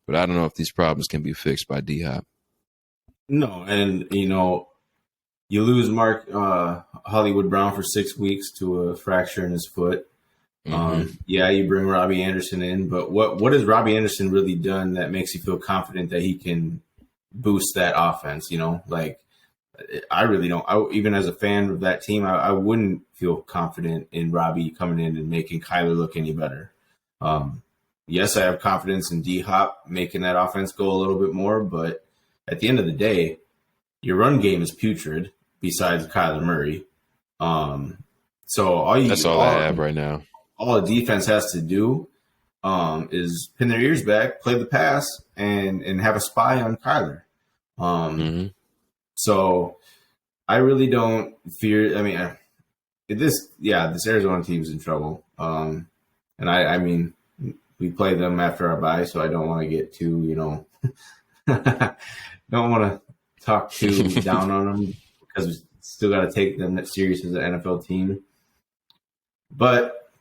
but I don't know if these problems can be fixed by D-Hop. No, and, you lose Mark Hollywood Brown for 6 weeks to a fracture in his foot. Mm-hmm. You bring Robbie Anderson in, but what has Robbie Anderson really done that makes you feel confident that he can boost that offense? I really don't. Even as a fan of that team, I wouldn't feel confident in Robbie coming in and making Kyler look any better. Yes, I have confidence in D-Hop making that offense go a little bit more, but at the end of the day, your run game is putrid besides Kyler Murray. So that's all I have right now. All the defense has to do is pin their ears back, play the pass, and have a spy on Kyler. So I really don't fear. I mean, this Arizona team's in trouble. And I mean, we play them after our bye, so I don't want to get too, don't want to talk too down on them because we still got to take them serious as an NFL team. But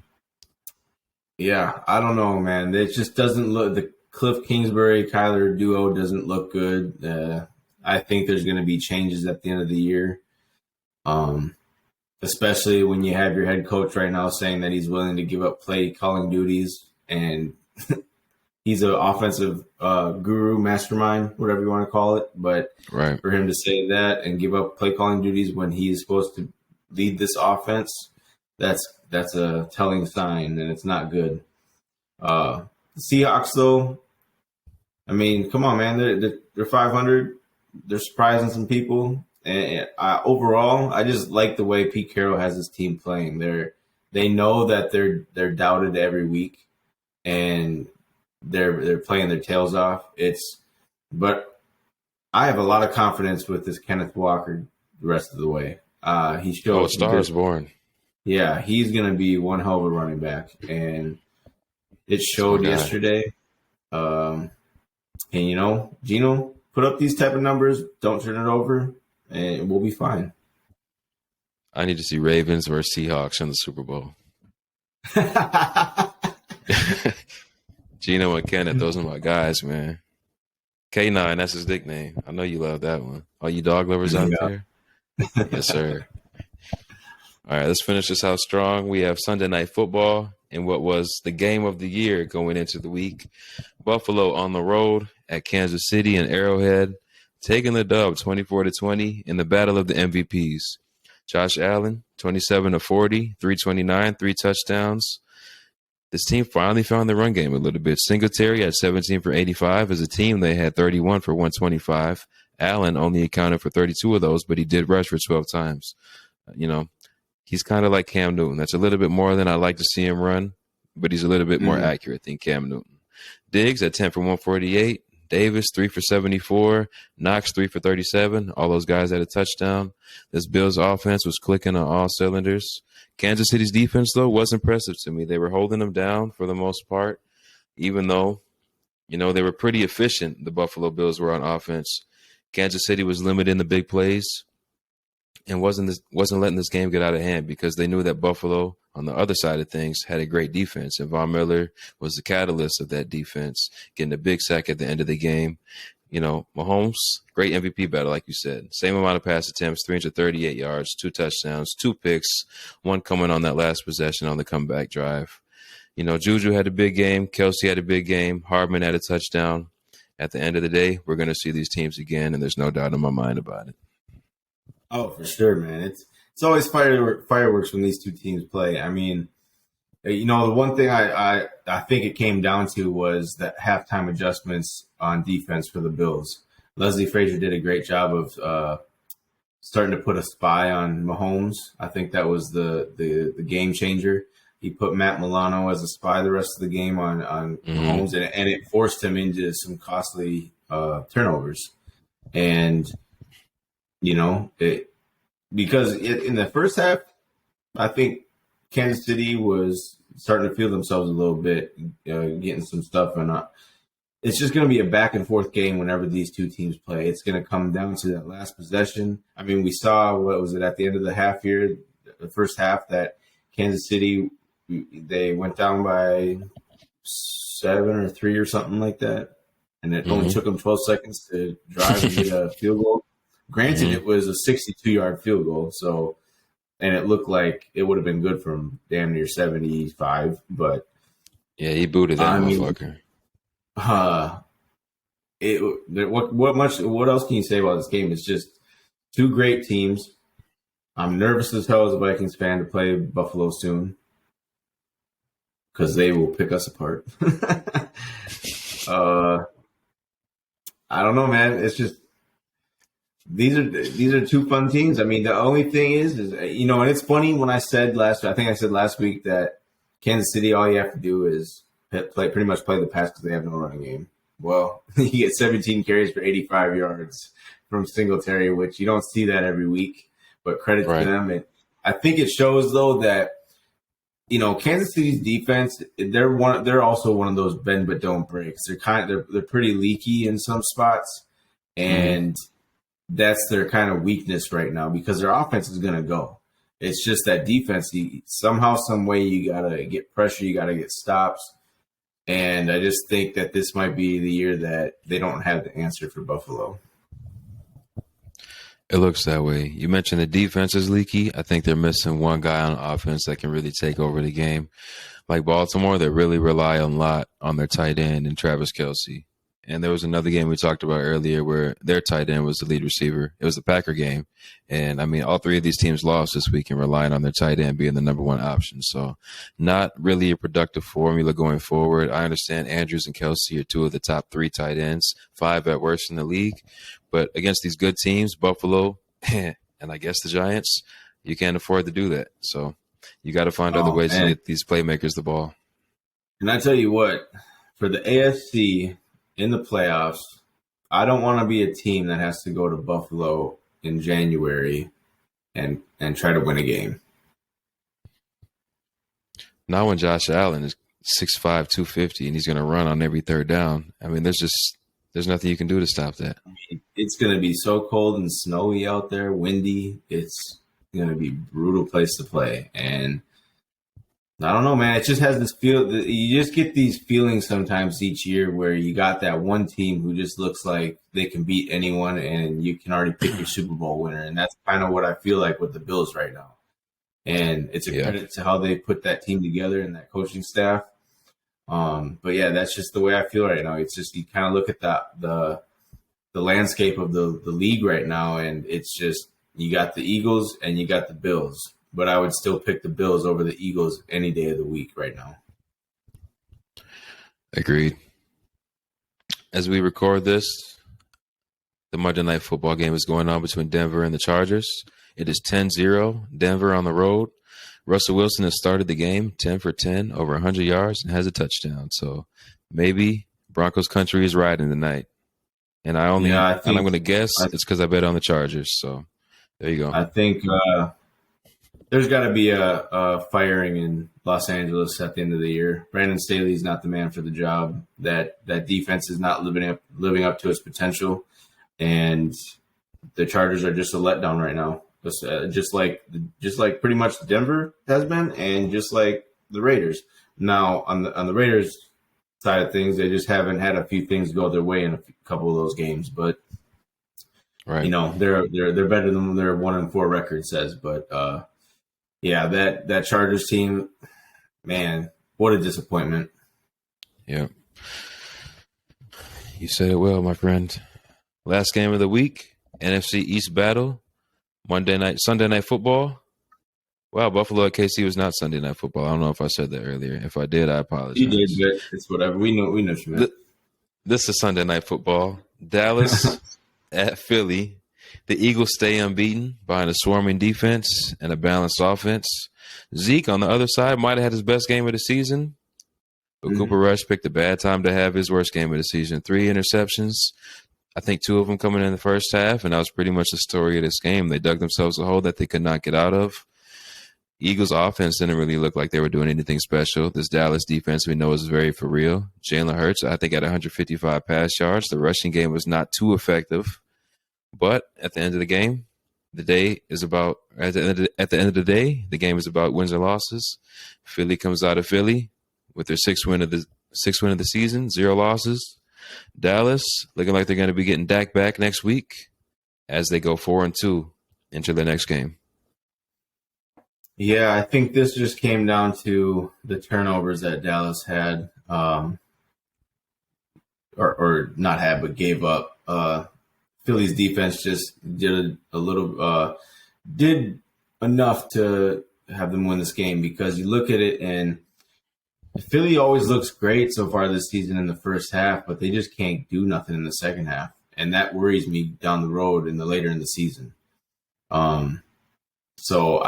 yeah, I don't know, man. It just doesn't look. The Cliff Kingsbury Kyler duo doesn't look good. I think there's going to be changes at the end of the year, especially when you have your head coach right now saying that he's willing to give up play calling duties, and he's an offensive guru, mastermind, whatever you want to call it. But for him to say that and give up play calling duties when he is supposed to lead this offense, that's a telling sign, and it's not good. The Seahawks, though, I mean, come on, man, they're 500. They're surprising some people, and overall, I just like the way Pete Carroll has his team playing. They know that they're doubted every week, and they're playing their tails off. But I have a lot of confidence with this Kenneth Walker the rest of the way. He showed a star is born. Yeah, he's gonna be one hell of a running back, and it showed yesterday. And Gino, put up these type of numbers, don't turn it over, and we'll be fine. I need to see Ravens versus Seahawks in the Super Bowl. Gino and Kenneth, those are my guys, man. K9, that's his nickname. I know you love that one. All you dog lovers out there? Yes, sir. All right, let's finish this out strong. We have Sunday Night Football in what was the game of the year going into the week. Buffalo on the road at Kansas City and Arrowhead, taking the dub 24-20 in the battle of the MVPs. Josh Allen, 27-40, 329, 3 touchdowns. This team finally found the run game a little bit. Singletary at 17 for 85. As a team, they had 31 for 125. Allen only accounted for 32 of those, but he did rush for 12 times. He's kind of like Cam Newton. That's a little bit more than I like to see him run, but he's a little bit more accurate than Cam Newton. Diggs at 10 for 148. Davis, 3 for 74. Knox, 3 for 37. All those guys had a touchdown. This Bills offense was clicking on all cylinders. Kansas City's defense, though, was impressive to me. They were holding them down for the most part, even though, they were pretty efficient. The Buffalo Bills were on offense. Kansas City was limiting the big plays and wasn't letting this game get out of hand because they knew that Buffalo, on the other side of things, had a great defense. And Von Miller was the catalyst of that defense, getting a big sack at the end of the game. Mahomes, great MVP battle, like you said. Same amount of pass attempts, 338 yards, 2 touchdowns, 2 picks, 1 coming on that last possession on the comeback drive. Juju had a big game. Kelsey had a big game. Hardman had a touchdown. At the end of the day, we're going to see these teams again, and there's no doubt in my mind about it. Oh, for sure, man. It's always fireworks when these two teams play. I mean, the one thing I think it came down to was that halftime adjustments on defense for the Bills. Leslie Frazier did a great job of starting to put a spy on Mahomes. I think that was the game changer. He put Matt Milano as a spy the rest of the game on Mahomes, and it forced him into some costly turnovers. And because in the first half, I think Kansas City was starting to feel themselves a little bit, getting some stuff. And it's just going to be a back and forth game whenever these two teams play. It's going to come down to that last possession. I mean, we saw, what was it, at the end of the half here, the first half, that Kansas City, they went down by 7 or 3 or something like that. And it only took them 12 seconds to drive and get a field goal. Granted, it was a 62-yard field goal, and it looked like it would have been good from damn near 75, but yeah, he booted that motherfucker. What else can you say about this game? It's just Two great teams. I'm nervous as hell as a Vikings fan to play Buffalo soon because they will pick us apart. I don't know, man. It's just these are two fun teams. I mean, the only thing is and it's funny when I said I think I said last week that Kansas City, all you have to do is pretty much play the pass because they have no running game. Well, you get 17 carries for 85 yards from Singletary, which you don't see that every week, but credit to them. And I think it shows, though, that, Kansas City's defense, they're also one of those bend but don't breaks. They're pretty leaky in some spots, and that's their kind of weakness right now because their offense is going to go. It's just that defense, somehow, some way, you got to get pressure, you got to get stops. And I just think that this might be the year that they don't have the answer for Buffalo. It looks that way. You mentioned the defense is leaky. I think they're missing one guy on offense that can really take over the game. Like Baltimore, they really rely a lot on their tight end and Travis Kelce. And there was another game we talked about earlier where their tight end was the lead receiver. It was the Packer game. And, I mean, all three of these teams lost this week and relying on their tight end being the number one option. So not really a productive formula going forward. I understand Andrews and Kelce are two of the top three tight ends, 5 at worst in the league. But against these good teams, Buffalo and I guess the Giants, you can't afford to do that. So you got to find other ways to get these playmakers the ball. And I tell you what, for the AFC – in the playoffs, I don't want to be a team that has to go to Buffalo in January and try to win a game. Not when Josh Allen is 6'5", 250, and he's going to run on every third down. I mean, there's nothing you can do to stop that. I mean, it's going to be so cold and snowy out there, windy. It's going to be a brutal place to play. And I don't know, man. It just has this feel. You just get these feelings sometimes each year where you got that one team who just looks like they can beat anyone, and you can already pick your Super Bowl winner. And that's kind of what I feel like with the Bills right now. And it's a credit to how they put that team together and that coaching staff. But yeah, that's just the way I feel right now. It's just you kind of look at the landscape of the league right now, and it's just you got the Eagles and you got the Bills. But I would still pick the Bills over the Eagles any day of the week right now. Agreed. As we record this, the Monday Night Football game is going on between Denver and the Chargers. It is 10-0, Denver on the road. Russell Wilson has started the game 10 for 10, over 100 yards, and has a touchdown. So maybe Broncos country is riding tonight. And I'm going to guess it's because I bet on the Chargers. So there you go. I think there's got to be a firing in Los Angeles at the end of the year. Brandon Staley's not the man for the job. That defense is not living up to its potential, and the Chargers are just a letdown right now. Just like pretty much Denver has been, and just like the Raiders. Now on the Raiders side of things, they just haven't had a few things go their way in a couple of those games, but. Right. They're better than their 1-4 record says, but. Yeah, that Chargers team, man, what a disappointment. Yeah. You said it well, my friend. Last game of the week, NFC East battle, Sunday Night Football. Wow, Buffalo at KC was not Sunday Night Football. I don't know if I said that earlier. If I did, I apologize. You did, but it's whatever. We know what you meant. This is Sunday Night Football. Dallas at Philly. The Eagles stay unbeaten behind a swarming defense and a balanced offense. Zeke, on the other side, might have had his best game of the season, but Cooper Rush picked a bad time to have his worst game of the season. 3 interceptions. I think 2 of them coming in the first half, and that was pretty much the story of this game. They dug themselves a hole that they could not get out of. Eagles' offense didn't really look like they were doing anything special. This Dallas defense we know is very for real. Jalen Hurts, I think, had 155 pass yards. The rushing game was not too effective. But at the end of the game, the day is about at the end of the day, the game is about wins and losses. Philly comes out of Philly with their sixth win of the season, 0 losses. Dallas looking like they're going to be getting Dak back next week as they go 4-2 into the next game. Yeah, I think this just came down to the turnovers that Dallas had, or not had, but gave up. Philly's defense just did enough to have them win this game, because you look at it and Philly always looks great so far this season in the first half, but they just can't do nothing in the second half. And that worries me down the road later in the season. So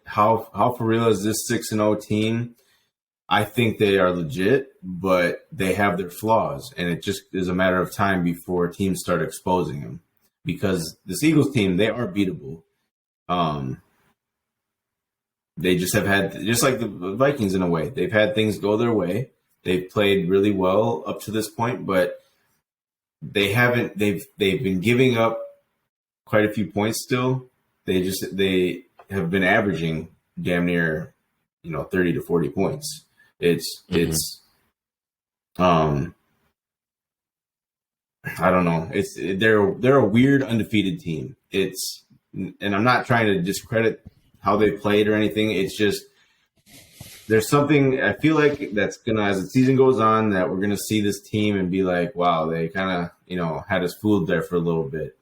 how for real is this 6-0 team? I think they are legit, but they have their flaws, and it just is a matter of time before teams start exposing them. Because this Eagles team, they are beatable. They just have had, just like the Vikings in a way, they've had things go their way. They've played really well up to this point, but they haven't. They've been giving up quite a few points still. They have been averaging damn near 30 to 40 points. I don't know. They're a weird undefeated team. And I'm not trying to discredit how they played or anything. It's just there's something I feel like that's gonna, as the season goes on, that we're gonna see this team and be like, wow, they kind of had us fooled there for a little bit.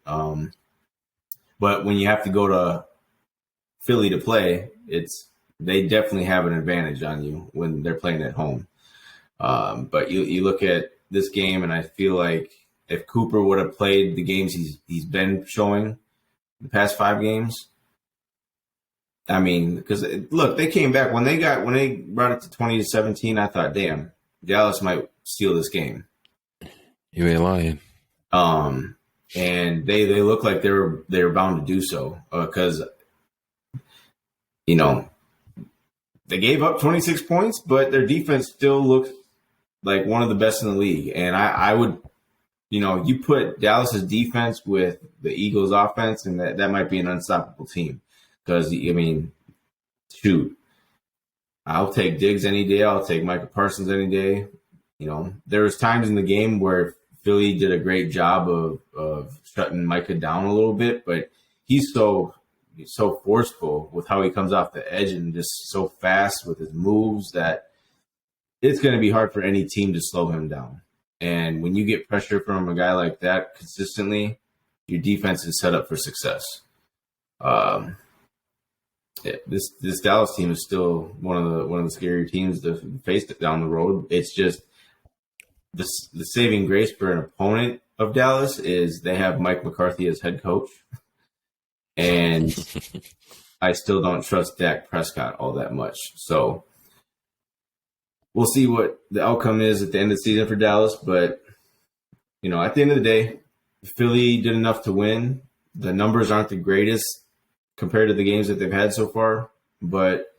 But when you have to go to Philly to play, they definitely have an advantage on you when they're playing at home. But you look at this game, and I feel like if Cooper would have played the games he's been showing the past 5 games, I mean, because look, they came back when they brought it to 20-17. I thought, damn, Dallas might steal this game. You ain't lying. And they look like they were bound to do so, because they gave up 26 points, but their defense still looks like one of the best in the league. And I would, you put Dallas's defense with the Eagles' offense, and that might be an unstoppable team. Because, shoot, I'll take Diggs any day. I'll take Micah Parsons any day. There was times in the game where Philly did a great job of shutting Micah down a little bit, but he's so forceful with how he comes off the edge and just so fast with his moves that it's going to be hard for any team to slow him down. And when you get pressure from a guy like that consistently, your defense is set up for success. This Dallas team is still one of the scarier teams to face down the road. It's just the saving grace for an opponent of Dallas is they have Mike McCarthy as head coach, and I still don't trust Dak Prescott all that much. So we'll see what the outcome is at the end of the season for Dallas. But at the end of the day, Philly did enough to win. The numbers aren't the greatest compared to the games that they've had so far, but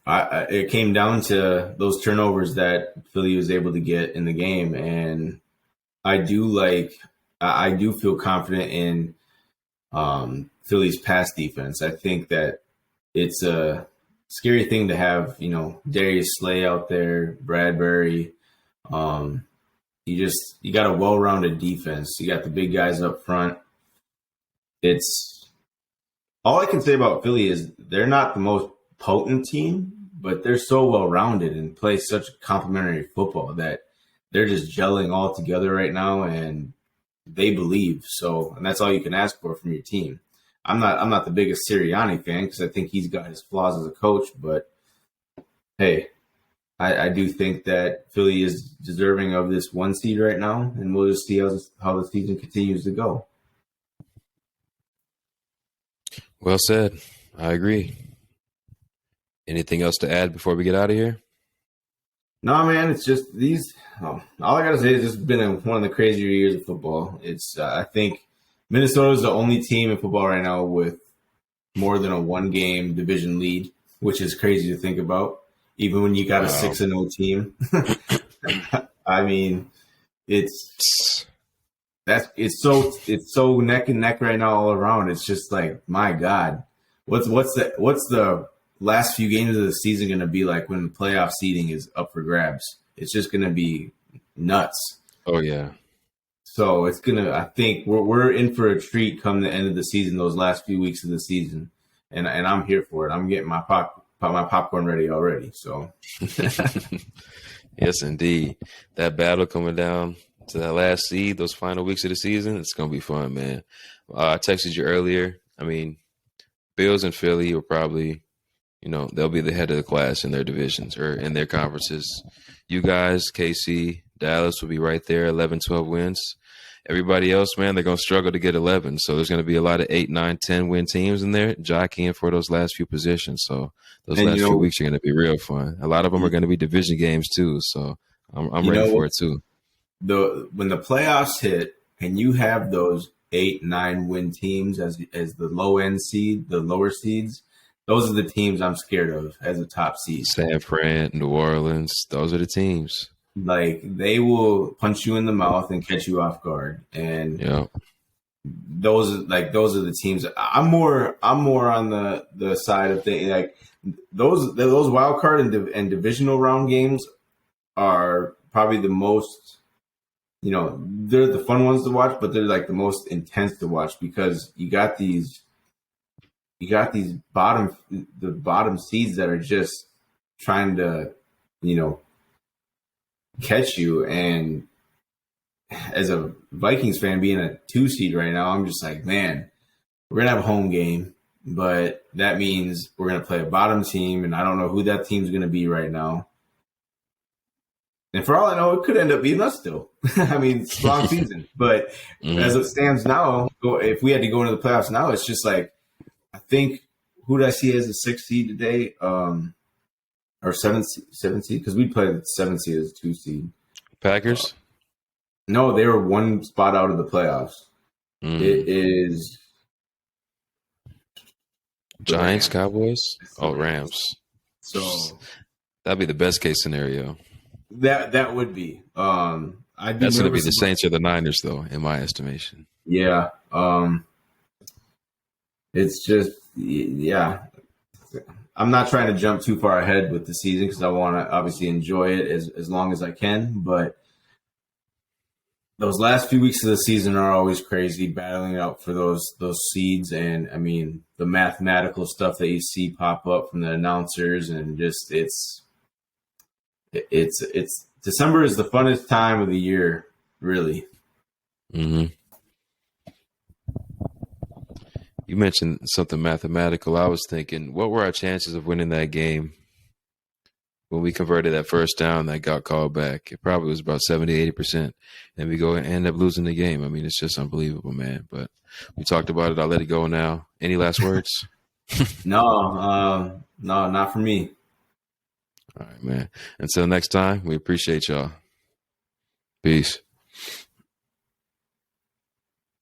it came down to those turnovers that Philly was able to get in the game, and I do feel confident in Philly's pass defense. I think that it's a scary thing to have, Darius Slay out there, Bradbury. You got a well-rounded defense. You got the big guys up front. All I can say about Philly is they're not the most potent team, but they're so well-rounded and play such complementary football that they're just gelling all together right now, and they believe. And that's all you can ask for from your team. I'm not the biggest Sirianni fan because I think he's got his flaws as a coach, but hey, I do think that Philly is deserving of this 1 seed right now, and we'll just see how the season continues to go. Well said. I agree. Anything else to add before we get out of here? No, man, it's just all I got to say is it's been one of the crazier years of football. I think Minnesota is the only team in football right now with more than a 1-game division lead, which is crazy to think about, even when you got a 6-0 team. I mean, it's so neck and neck right now all around. It's just like, my God, what's the last few games of the season going to be like when the playoff seeding is up for grabs? It's just going to be nuts. Oh yeah. So I think we're in for a treat come the end of the season, those last few weeks of the season. And I'm here for it. I'm getting my popcorn ready already. So yes, indeed. That battle coming down to that last seed, those final weeks of the season. It's gonna be fun, man. I texted you earlier. I mean, Bills and Philly will probably, they'll be the head of the class in their divisions or in their conferences. You guys, KC, Dallas will be right there, 11, 12 wins. Everybody else, man, they're going to struggle to get 11. So there's going to be a lot of 8, 9, 10 win teams in there jockeying for those last few positions. So those last few weeks are going to be real fun. A lot of them are going to be division games too. So I'm ready for it too. When the playoffs hit and you have those 8, 9 win teams as the low end seed, the lower seeds, those are the teams I'm scared of as a top seed. San Fran, New Orleans, those are the teams. Like they will punch you in the mouth and catch you off guard, and those are the teams. I'm more on the side of things. Like those wild card and divisional round games are probably the most. They're the fun ones to watch, but they're like the most intense to watch because you got these bottom seeds that are just trying to, catch you. And as a Vikings fan, being a 2 seed right now, I'm just like, man, we're gonna have a home game, but that means we're gonna play a bottom team, and I don't know who that team's gonna be right now. And for all I know, it could end up being us still. I mean, strong season. But as it stands now, if we had to go into the playoffs now, it's just like, I think, who did I see as a 6th seed today? Or 7th seed? Because we played the 7th seed as a 2 seed. Packers? No, they were 1 spot out of the playoffs. It is Giants, Cowboys? Rams. So that'd be the best case scenario. That would be. That's going to be the Saints or the Niners, though, in my estimation. Yeah. It's just, yeah. I'm not trying to jump too far ahead with the season because I want to obviously enjoy it as long as I can. But those last few weeks of the season are always crazy, battling out for those seeds. And, I mean, the mathematical stuff that you see pop up from the announcers, and just it's December is the funnest time of the year, really. Mm-hmm. You mentioned something mathematical. I was thinking, what were our chances of winning that game when we converted that first down that got called back? It probably was about 70, 80%. And we go and end up losing the game. I mean, it's just unbelievable, man. But we talked about it. I'll let it go now. Any last words? No, not for me. All right, man. Until next time, we appreciate y'all. Peace.